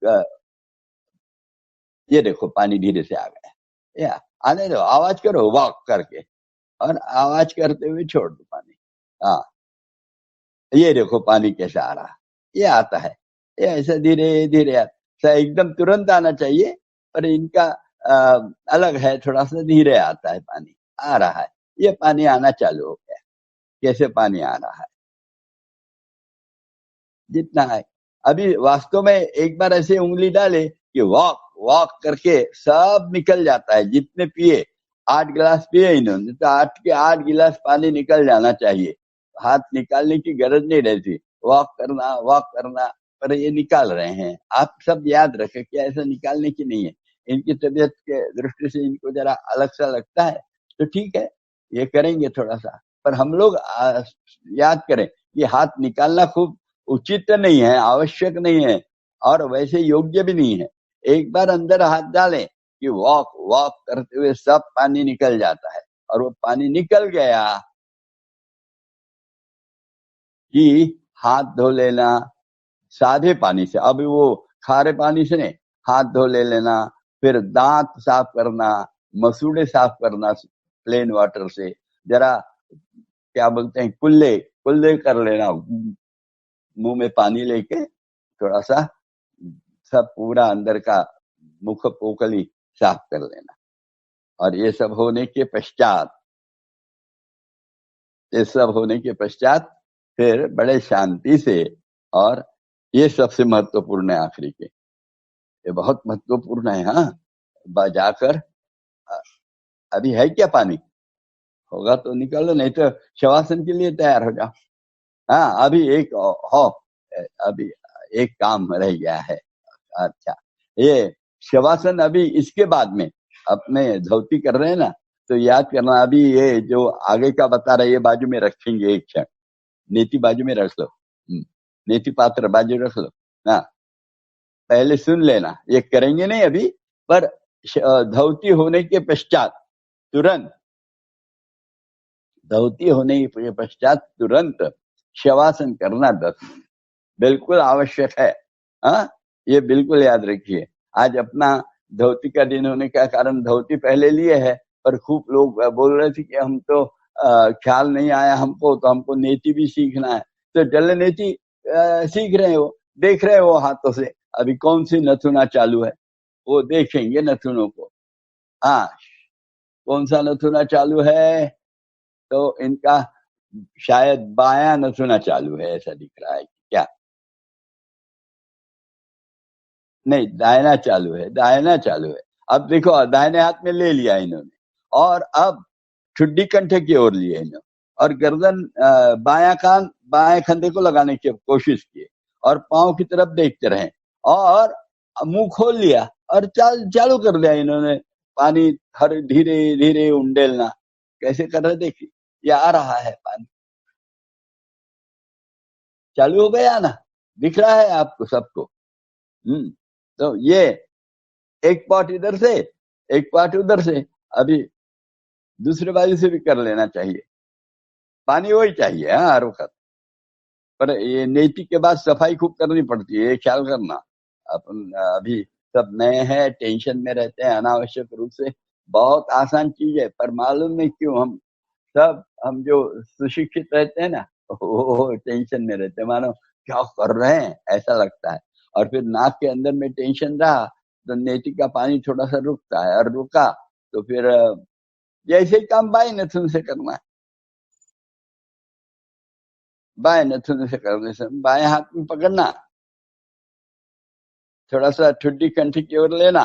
ये देखो पानी धीरे से आ गया। या आने दो, आवाज करो वॉक करके, और आवाज करते हुए छोड़ दो पानी। हाँ, ये देखो पानी कैसा आ रहा, ये आता है। ये ऐसा धीरे धीरे आता है, एकदम तुरंत आना चाहिए, पर इनका अलग है, थोड़ा सा धीरे आता है पानी। आ रहा है, ये पानी आना चालू हो गया। कैसे पानी आ रहा है, जितना है। अभी वास्तव में एक बार ऐसे उंगली डाले कि वॉक वॉक करके सब निकल जाता है। जितने पिए, 8 गिलास पिए इन्होंने, तो 8 के 8 गिलास पानी निकल जाना चाहिए। हाथ निकालने की गरज नहीं रहती, वॉक करना, पर ये निकाल रहे हैं। आप सब याद रखें कि ऐसा निकालने की नहीं है। इनकी तबीयत के दृष्टि से इनको जरा अलग सा लगता है, तो ठीक है, ये करेंगे थोड़ा सा। पर हम लोग याद करें कि हाथ निकालना खूब उचित नहीं है, आवश्यक नहीं है, और वैसे योग्य भी नहीं है। एक बार अंदर हाथ डालें कि वॉक वॉक करते हुए सब पानी निकल जाता है। और वो पानी निकल गया कि हाथ धो लेना सादे पानी से। अभी वो खारे पानी से नहीं, हाथ धो लेना। फिर दांत साफ करना, मसूड़े साफ करना प्लेन वाटर से। जरा क्या बोलते हैं, कुल्ले कुल्ले कर लेना, मुंह में पानी लेके थोड़ा सा, सब पूरा अंदर का मुख पोकली साफ कर लेना। और ये सब होने के पश्चात, फिर बड़े शांति से, और ये सबसे महत्वपूर्ण है आखिरी के, ये बहुत महत्वपूर्ण है। हाँ, जाकर अभी है क्या पानी, होगा तो निकालो, नहीं तो शवासन के लिए तैयार हो जाओ। हाँ, अभी एक हो, अभी एक काम रह गया है। अच्छा, ये शवासन अभी इसके बाद में अपने धोती कर रहे हैं ना, तो याद करना, अभी ये जो आगे का बता रहे, ये बाजू में रखेंगे एक क्षण। नीति बाजू में रख लो, नीति पात्र बाजू रख लो ना, पहले सुन लेना। ये करेंगे नहीं अभी, पर धोती होने के पश्चात तुरंत, धोती होने के पश्चात तुरंत शवासन करना 10 मिनट बिल्कुल आवश्यक है। हाँ, ये बिल्कुल याद रखिए। आज अपना धोती का दिन होने का कारण धोती पहले लिए है, पर खूब लोग बोल रहे थे कि हम तो ख्याल नहीं आया हमको, तो हमको नेति भी सीखना है। तो जल नेति सीख रहे हो, देख रहे हो हाथों से अभी कौन सी नथुना चालू है, वो देखेंगे नथुनों को। हाँ, कौन सा नथुना चालू है, तो इनका शायद बायां नथुना चालू है, ऐसा दिख रहा है। क्या? नहीं, दाहिना चालू है, दाहिना चालू है। अब देखो, दाहिने हाथ में ले लिया इन्होंने, और अब ठुड्डी कंठे की ओर लिए इन्होंने, और गर्दन बायां कान बाएं कंधे को लगाने की कोशिश की, और पांव की तरफ देखते रहे, और मुंह खोल लिया और चालू कर दिया इन्होंने पानी हर धीरे धीरे उंडेलना। कैसे कर रहे देखिए, ये आ रहा है पानी, चालू हो गया ना, दिख रहा है आपको सबको। तो ये एक पार्ट इधर से, एक पार्ट उधर से, अभी दूसरे बाजू से भी कर लेना चाहिए। पानी वही चाहिए, हाँ, हर वक्त। पर ये नेति के बाद सफाई खूब करनी पड़ती है, ये ख्याल करना। अपन अभी सब नए हैं, टेंशन में रहते हैं अनावश्यक रूप से। बहुत आसान चीज है, पर मालूम नहीं क्यों हम जो सुशिक्षित रहते हैं ना, वो टेंशन में रहते हैं, मानो क्या कर रहे हैं ऐसा लगता है। और फिर नाक के अंदर में टेंशन रहा तो नेति का पानी थोड़ा सा रुकता है, और रुका तो फिर जैसे ही काम बाएं नथुन से करना है, बाएं नथुन से करने से बाएं हाथ में पकड़ना, थोड़ा सा ठुड्डी कंठी की ओर लेना,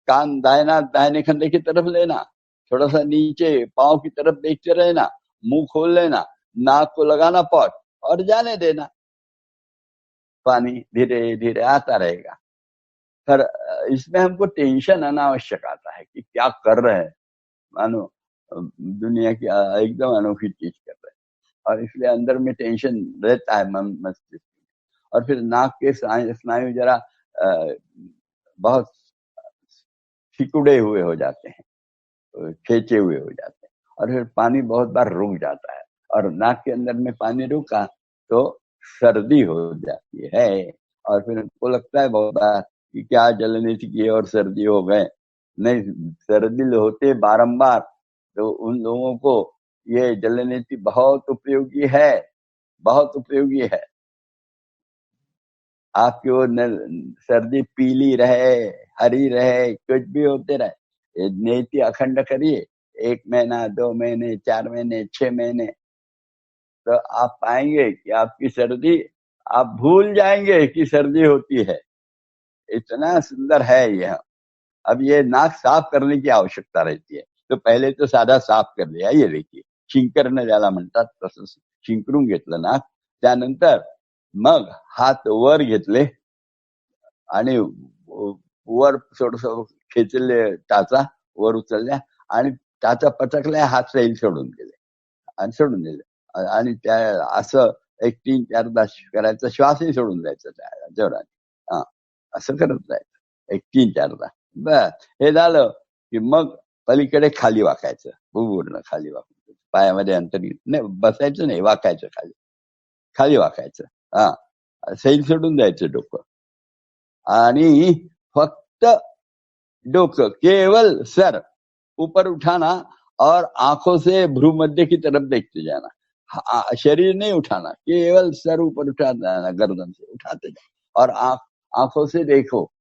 कान दाहिने कंधे की तरफ लेना, थोड़ा सा नीचे पांव की तरफ देखते रहना, मुंह खोल लेना, नाक को लगाना पॉट, और जाने देना, पानी धीरे धीरे आता रहेगा। पर इसमें हमको टेंशन अनावश्यक आता है कि क्या कर रहे हैं, मानो दुनिया की एकदम अनोखी चीज कर रहे हैं, और इसलिए अंदर में टेंशन रहता है मन मस्तिष्क में। और फिर नाक के स्नायु जरा बहुत सिकुड़े हुए हो जाते हैं, खींचे हुए हो जाते हैं, और फिर पानी बहुत बार रुक जाता है, और नाक के अंदर में पानी रुका तो सर्दी हो जाती है। और फिर हमको लगता है बहुत बार कि क्या जलनीति की और सर्दी हो गए, नहीं, सर्दी होते बारंबार। तो उन लोगों को ये जलनीति बहुत उपयोगी है, बहुत उपयोगी है। आपकी वो सर्दी पीली रहे, हरी रहे, कुछ भी होते रहे, नीति अखंड करिए, 1 महीना, 2 महीने, 4 महीने, 6 महीने, तो आप पाएंगे कि आपकी सर्दी, आप भूल जाएंगे कि सर्दी होती है। इतना सुंदर है यह। अब ये नाक साफ करने की आवश्यकता रहती है, तो पहले तो साधा साफ कर लिया, ये देखिए शिंकरणं ज्याला म्हणतात तसं शिंकरून घेतलं नाक, त्यानंतर मग हात वर घेतले आणि वर थोडस खेचले, टाचा वर उचलल्या आणि टाचा पचकल्या, हात सैल सोडून गेले आणि सोडून दिले, आणि त्या असं एक 3-4 तास करायचं, श्वासही सोडून द्यायचा त्या जोराने, हा, असं करत जायचं एक 3-4 तास. बर, हे झालं की मग पलीकडे खाली वाकायचं, पूर्ण खाली वाकायचं, पायामध्ये अंतर नाही, बसायचं नाही, वाकायचं खाली, खाली वाकायचं, हा, सैल सोडून द्यायचं डोकं, आणि फक्त डोकं, केवल सर ऊपर उठाना, और आंखों से भ्रूमध्य की तरफ देखते जाना, शरीर नहीं उठाना, केवल सर ऊपर उठाना जाना, गर्दन से उठाते जाओ, और आंखों से देखो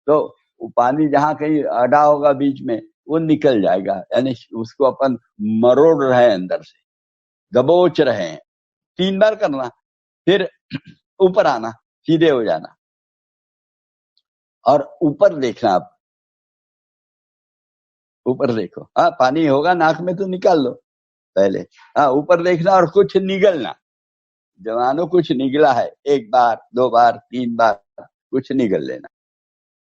तो पानी जहां कहीं अड़ा होगा बीच में वो निकल जाएगा, यानी उसको अपन मरोड़ रहे हैं, अंदर से दबोच रहे हैं। 3 बार करना, फिर ऊपर आना, सीधे हो जाना, और ऊपर देखना। आप ऊपर देखो, हाँ, पानी होगा नाक में तो निकाल लो पहले, हाँ, ऊपर देखना, और कुछ निगलना, जवानों कुछ निगला है, 1 बार, 2 बार, 3 बार कुछ निगल लेना,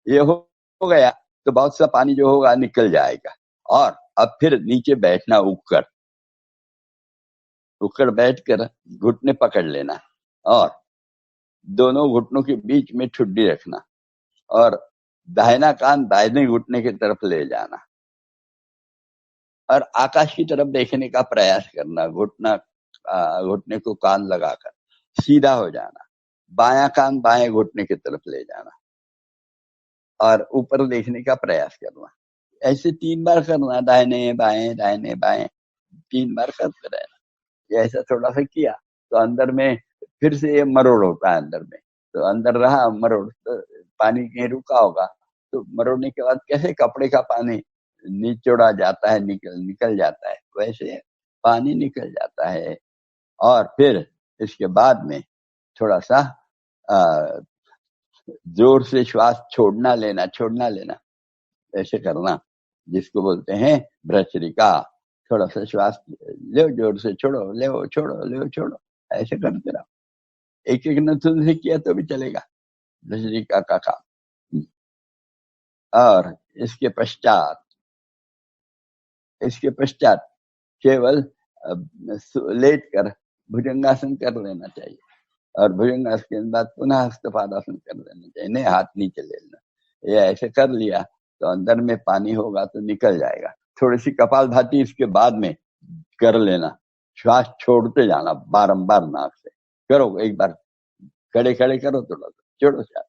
ये हो गया तो बहुत सा पानी जो होगा निकल जाएगा। और अब फिर नीचे बैठना, उकड़ बैठकर घुटने पकड़ लेना, और दोनों घुटनों के बीच में ठुड्डी रखना, और दाहिना कान दाहिने घुटने की तरफ ले जाना, और आकाश की तरफ देखने का प्रयास करना, घुटने को कान लगाकर सीधा हो जाना, बायां कान बाएं घुटने की तरफ ले जाना, और ऊपर देखने का प्रयास करना। ऐसे 3 बार करना, दाहिने बाएं 3 बार करते रहना। ये ऐसा थोड़ा सा किया तो अंदर में फिर से ये मरोड़ होता है अंदर में, तो अंदर रहा मरोड़, तो पानी कहीं रुका होगा, तो मरोड़ने के बाद कैसे कपड़े का पानी निचोड़ा जाता है, निकल जाता है, वैसे पानी निकल जाता है। और फिर इसके बाद में थोड़ा सा जोर से श्वास छोड़ना लेना ऐसे करना, जिसको बोलते हैं भ्रचरिका। थोड़ा सा श्वास ले, जोर से छोड़ो, ले छोड़ो, ऐसे करते रहो। एक नथुन से किया तो भी चलेगा भ्रचरिका का काम। और इसके पश्चात केवल लेट कर भुजंगासन कर लेना चाहिए, और भुजंगासन के बाद पुनः हस्तपादासन कर लेना चाहिए, नहीं हाथ नीचे ले लेना। ये ऐसे कर लिया तो अंदर में पानी होगा तो निकल जाएगा। थोड़ी सी कपालभाति इसके बाद में कर लेना, श्वास छोड़ते जाना बारंबार नाक से। करो एक बार, खड़े करो, थोड़ा छोड़ो श्वास,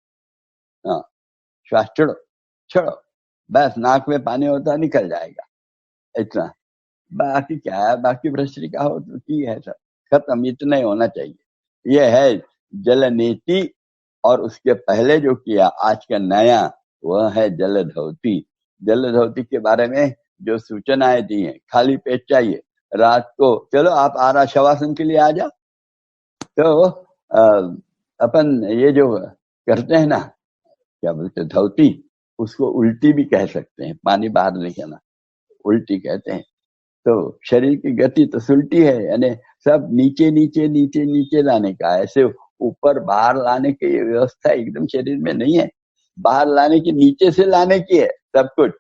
हाँ श्वास छोड़ो, बस नाक में पानी होता निकल जाएगा, इतना। बाकी क्या है, बाकी भ्रष्टिका हो तो की है, सब खत्म, इतना ही होना चाहिए। ये है जल नीति। और उसके पहले जो किया आज का नया, वह है जल धौती के बारे में जो सूचनाएं दी हैं। खाली पेट चाहिए रात को, चलो आप आरा शवासन के लिए आ जाओ, तो अपन ये जो करते हैं ना, क्या बोलते धौती, उसको उल्टी भी कह सकते हैं, पानी बाहर निकलना उल्टी कहते हैं। तो शरीर की गति तो सुलटी है, यानी सब नीचे लाने का, ऐसे ऊपर बाहर लाने की व्यवस्था एकदम शरीर में नहीं है। बाहर लाने की, नीचे से लाने की है सब कुछ।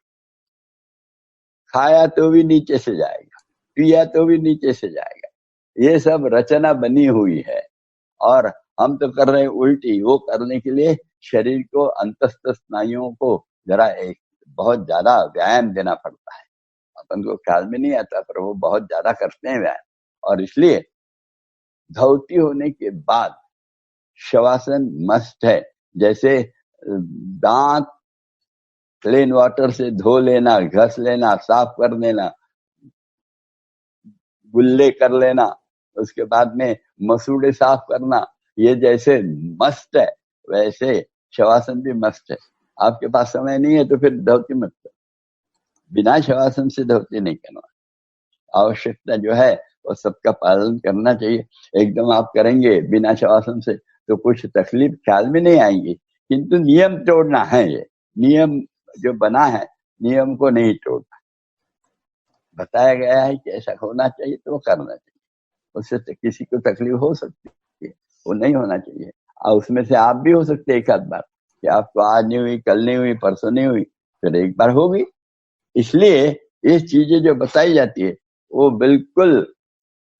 खाया तो भी नीचे से जाएगा, पिया तो भी नीचे से जाएगा, ये सब रचना बनी हुई है। और हम तो कर रहे हैं उल्टी। वो करने के लिए शरीर को, अंतस्थ स्नायुओं को जरा एक बहुत ज्यादा व्यायाम देना पड़ता है। अपन को ख्याल में नहीं आता, पर वो बहुत ज्यादा करते हैं व्यायाम। और इसलिए धौती होने के बाद शवासन मस्ट है। जैसे दांत क्लीन वाटर से धो लेना, घस लेना, साफ कर लेना, गुल्ले कर लेना, उसके बाद में मसूड़े साफ करना, ये जैसे मस्त है, वैसे शवासन भी मस्त है। आपके पास समय नहीं है तो फिर धौती मत करो, बिना शवासन से धौती नहीं करना। आवश्यकता जो है वो सबका पालन करना चाहिए। एकदम आप करेंगे बिना शवासन से तो कुछ तकलीफ ख्याल में नहीं आएंगी, किंतु नियम तोड़ना है। ये नियम जो बना है, नियम को नहीं तोड़ना। बताया गया है कि ऐसा होना चाहिए तो वो करना चाहिए। उससे किसी को तकलीफ हो सकती है, वो नहीं होना चाहिए। और उसमें से आप भी हो सकते एक आध बार कि आपको आज नहीं हुई, कल नहीं हुई, परसों नहीं हुई, फिर एक बार होगी। इसलिए ये चीजें जो बताई जाती है वो बिल्कुल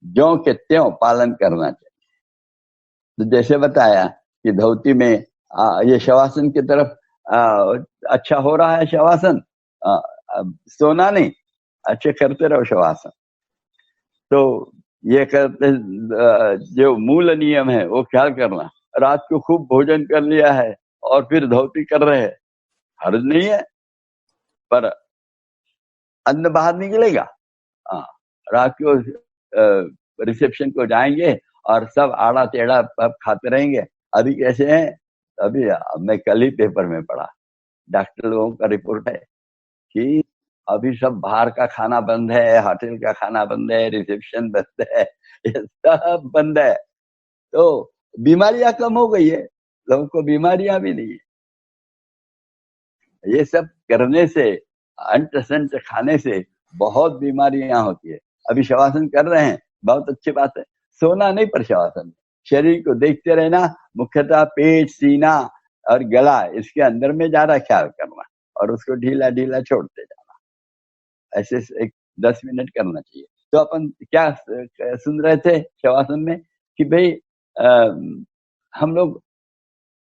ज्यों के त्यों पालन करना चाहिए। तो जैसे बताया कि धौती में ये शवासन की तरफ अच्छा हो रहा है शवासन, सोना नहीं, अच्छे करते रहो शवासन। तो ये करते, जो मूल नियम है वो ख्याल करना। रात को खूब भोजन कर लिया है और फिर धौती कर रहे हैं, हर्ज नहीं है, पर अन्न बाहर निकलेगा। हाँ, रात को रिसेप्शन को जाएंगे और सब आड़ा टेढ़ा खाते रहेंगे। अभी कैसे हैं, अभी मैं कल ही पेपर में पढ़ा, डॉक्टर लोगों का रिपोर्ट है कि अभी सब बाहर का खाना बंद है, होटल का खाना बंद है, रिसेप्शन बंद है, ये सब बंद है। तो बीमारियां कम हो गई है, लोगों को बीमारियां भी नहीं है। ये सब करने से, अंट संट खाने से बहुत बीमारियां होती है। अभी शवासन कर रहे हैं, बहुत अच्छी बात है। सोना नहीं पर शवासन, शरीर को देखते रहना, मुख्यतः पेट, सीना और गला, इसके अंदर में ज्यादा ख्याल करना और उसको ढीला ढीला छोड़ते जाना। ऐसे एक 10 मिनट करना चाहिए। तो अपन क्या सुन रहे थे शवासन में कि भाई हम लोग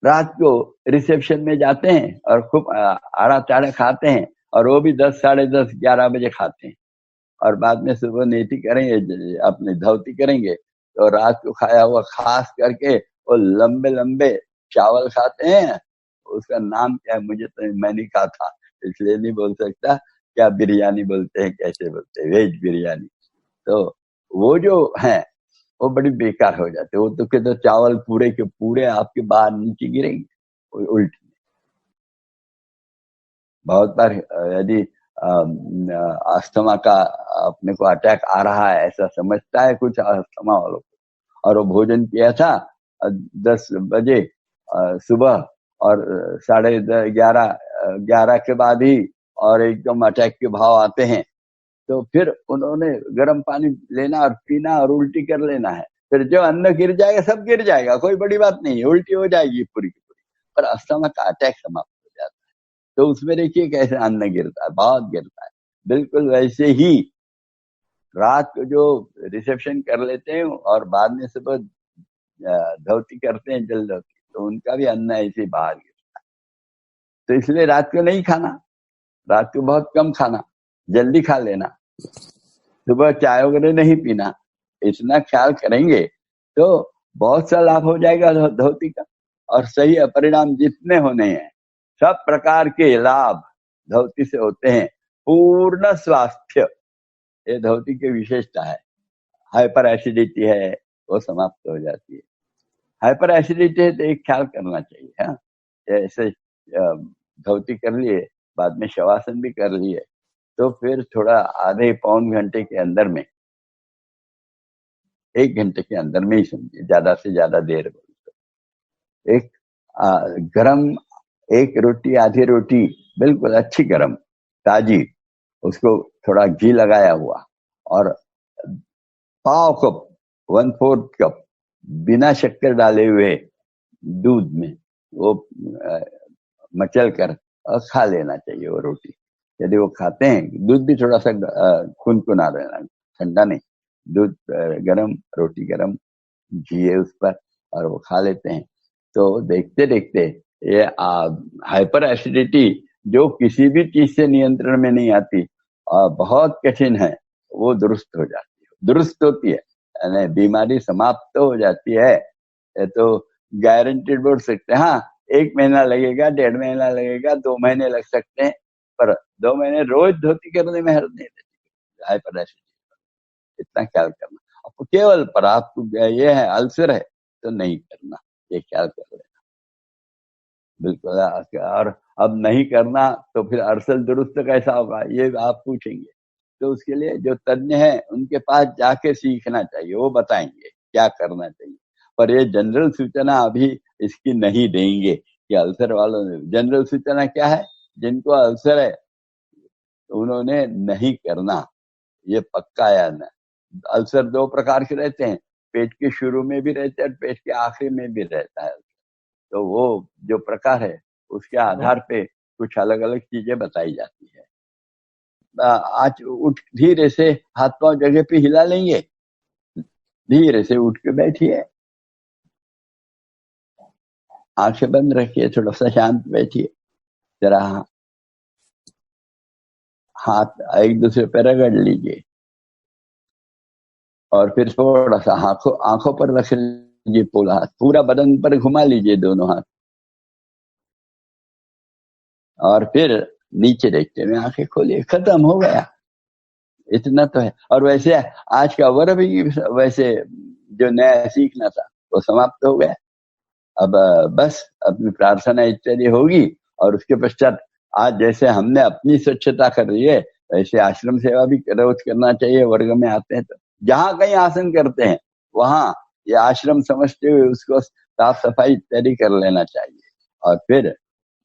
रात को रिसेप्शन में जाते हैं और खूब आड़ा चाड़ा खाते हैं, और वो भी 10, साढ़े 10, 11 बजे खाते हैं, और बाद में सुबह नीति करेंगे, अपनी धौती करेंगे, तो रात को खाया हुआ खास करके वो लंबे लंबे चावल खाते हैं। उसका नाम क्या है मुझे तो, मैं नहीं खाता इसलिए नहीं बोल सकता, क्या बिरयानी बोलते हैं, कैसे बोलते हैं, वेज बिरयानी। तो वो जो है वो बड़ी बेकार हो जाते, वो तो चावल पूरे के पूरे आपके बाहर नीचे गिरेंगे उल्टी। बहुत बार यदि अस्थमा का अपने को अटैक आ रहा है ऐसा समझता है कुछ अस्थमा वालों को, और वो भोजन किया था 10 बजे सुबह, और 11:30 के बाद ही और एकदम अटैक के भाव आते हैं, तो फिर उन्होंने गर्म पानी लेना और पीना और उल्टी कर लेना है। फिर जो अन्न गिर जाएगा सब गिर जाएगा, कोई बड़ी बात नहीं है, उल्टी हो जाएगी पूरी की पूरी, पर अस्थमा का अटैक समाप्त हो जाता है। तो उसमें देखिए कैसे अन्न गिरता है, बहुत गिरता है। बिल्कुल वैसे ही रात को जो रिसेप्शन कर लेते हैं और बाद में सुबह धोती करते हैं, जल धोती, तो उनका भी अन्न ऐसे बाहर गिरता है। तो इसलिए रात को नहीं खाना, रात को बहुत कम खाना, जल्दी खा लेना, सुबह चाय वगैरह नहीं पीना। इतना ख्याल करेंगे तो बहुत सा लाभ हो जाएगा धोती का, और सही परिणाम जितने होने हैं सब प्रकार के लाभ धोती से होते हैं। पूर्ण स्वास्थ्य ये धोती की विशेषता है। हाइपर एसिडिटी है वो समाप्त हो जाती है। हाइपर एसिडिटी है तो एक ख्याल करना चाहिए, हाँ, ऐसे धोती कर लिए, बाद में शवासन भी कर लिए, तो फिर थोड़ा आधे पौन घंटे के अंदर में, 1 घंटे के अंदर में ही समझिए, ज्यादा से ज्यादा देर बोलते, एक गरम एक रोटी, आधी रोटी बिल्कुल अच्छी गरम ताजी, उसको थोड़ा घी लगाया हुआ, और पाव कप, 1/4 कप बिना शक्कर डाले हुए दूध में वो मचल कर और खा लेना चाहिए वो रोटी। यदि वो खाते हैं, दूध भी थोड़ा सा खुनखुना रहना, ठंडा नहीं, दूध गरम, रोटी गरम, घी है उस पर, और वो खा लेते हैं, तो देखते देखते ये हाइपर एसिडिटी जो किसी भी चीज से नियंत्रण में नहीं आती और बहुत कठिन है, वो दुरुस्त हो जाती है, दुरुस्त होती है, यानी बीमारी समाप्त हो जाती है। ये तो गारंटेड बोल सकते हैं। हाँ, 1 महीना लगेगा, 1.5 महीना लगेगा, 2 महीने लग सकते हैं, पर 2 महीने रोज धोती करने में हर्ज नहीं रहती हाइपर एसिडिटी। इतना ख्याल करना। आपको केवल पर आपको ये है अल्सर है तो नहीं करना, ये ख्याल कर लेना बिल्कुल। और अब नहीं करना तो फिर अल्सर दुरुस्त कैसा होगा ये आप पूछेंगे, तो उसके लिए जो तज्ञ है उनके पास जाके सीखना चाहिए, वो बताएंगे क्या करना चाहिए। पर ये जनरल सूचना अभी इसकी नहीं देंगे कि अल्सर वालों ने। जनरल सूचना क्या है, जिनको अल्सर है उन्होंने नहीं करना, ये पक्का है ना। अल्सर 2 प्रकार के रहते हैं, पेट के शुरू में भी रहते हैं और पेट के आखिरी में भी रहता है। तो वो जो प्रकार है उसके आधार पे कुछ अलग अलग चीजें बताई जाती है। आज उठ धीरे से हाथ पांव जगह पे हिला लेंगे, धीरे से उठ के बैठिए, आंखें बंद रखिए, थोड़ा सा शांत बैठिए, जरा हाथ एक दूसरे पे रगड़ लीजिए, और फिर थोड़ा सा आंखों पर रख लीजिए, पूरा हाथ पूरा बदन पर घुमा लीजिए दोनों हाथ, और फिर नीचे देखते हुए आंखें खोलिए। खत्म हो गया, इतना तो है। और वैसे आज का वर्ग भी वैसे जो नया सीखना था वो समाप्त हो गया। अब बस अपनी प्रार्थना इत्यादि होगी, और उसके पश्चात आज जैसे हमने अपनी स्वच्छता कर ली है वैसे आश्रम सेवा भी रोज करना चाहिए। वर्ग में आते हैं तो जहाँ कहीं आसन करते हैं वहां ये आश्रम समझते हुए उसको साफ सफाई इत्यादि कर लेना चाहिए, और फिर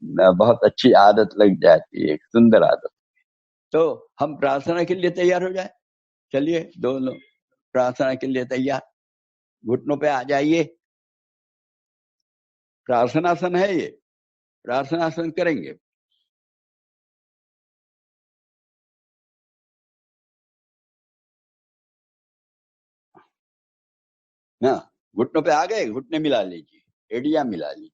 बहुत अच्छी आदत लग जाती है, एक सुंदर आदत। तो हम प्रार्थना के लिए तैयार हो जाए, चलिए दोनों प्रार्थना के लिए तैयार, घुटनों पे आ जाइए। प्रार्थनासन है ये, प्रार्थनासन करेंगे। हाँ, घुटनों पे आ गए, घुटने मिला लीजिए, एड़ियां मिला लीजिए,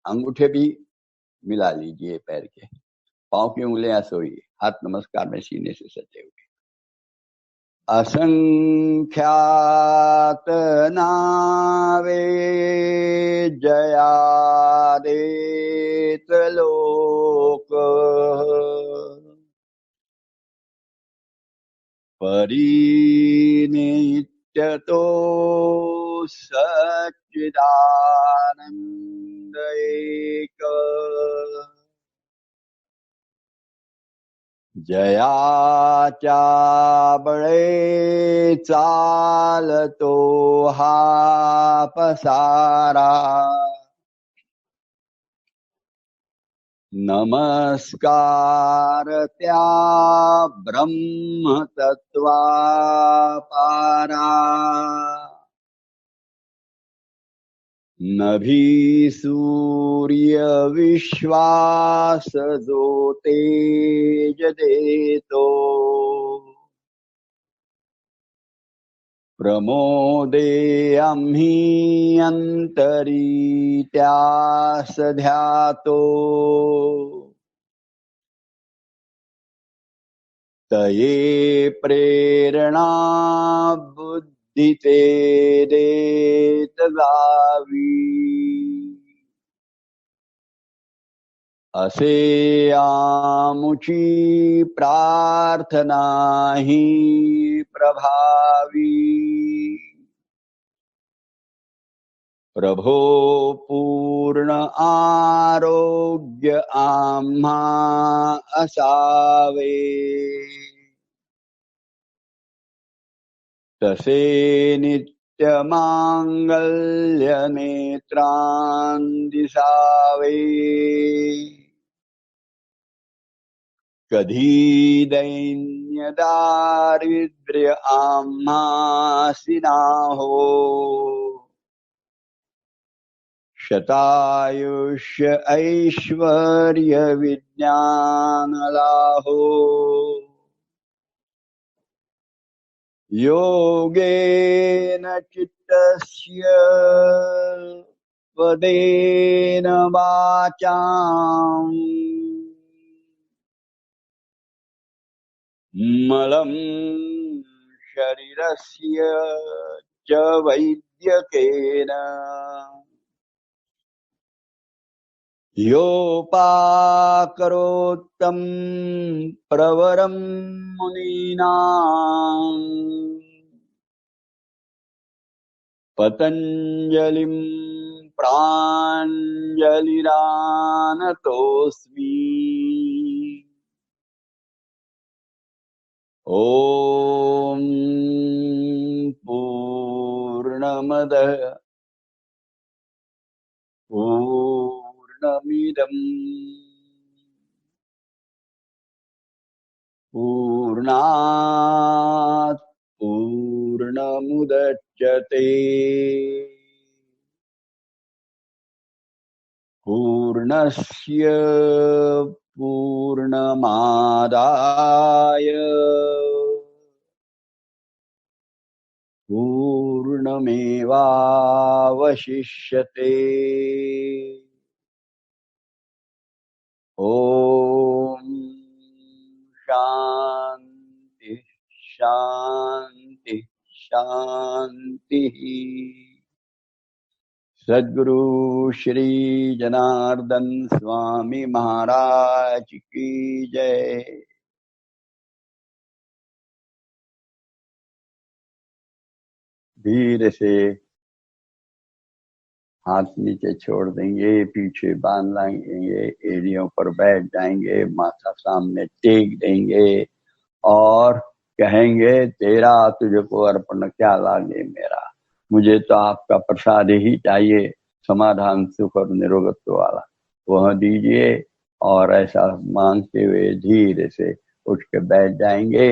अंगूठे भी मिला लीजिए पैर के, पांव की उंगलियां सोइए, हाथ नमस्कार में सीने से सटे हुए। असंख्यात नावे जयादेत लोक परिनित्यतो सच्चिदानन्द एक जयाच्या बळे चालतो हा पसारा नमस्कार त्या ब्रह्मतत्वापारा नभी सूर्य विश्वास जो तेज देतो प्रमोदे आम्ही अंतरी त्यास ध्यातो तये प्रेरणा बुद्धि ते देत जावी असे आमुची प्रार्थना ही प्रभावी प्रभो पूर्ण आरोग्य आम्हा असावे तसे नित्य मांगल्य नेत्रान दिसावे कधी दैन्य दारिद्र्य आम्हासी ना हो शतायुष्य ऐश्वर्य विज्ञान लाहो योगेन चित्तस्य वदेन वाचाम् मलं शरीरस्य च वैद्यकेन योपाकरोत्तं प्रवरं मुनीनां पतञ्जलिं प्राञ्जलिरानतोऽस्मि ॐ पूर्णमदः पूर्णमिदं पूर्णात् पूर्णमुदच्यते पूर्णस्य पूर्णमादाय पूर्णमेवावशिष्यते ॐ शान्ति शान्ति शान्तिः सद्गुरु श्री जनार्दन स्वामी महाराज की जय। धीरे से हाथ नीचे छोड़ देंगे, पीछे बांध लाएंगे, एड़ियों पर बैठ जाएंगे, माथा सामने टेक देंगे और कहेंगे तेरा तुझको अर्पण क्या लागे मेरा, मुझे तो आपका प्रसाद ही चाहिए, समाधान सुख और निरोगत्व वाला वह दीजिए। और ऐसा मांगते हुए धीरे से उठ के बैठ जाएंगे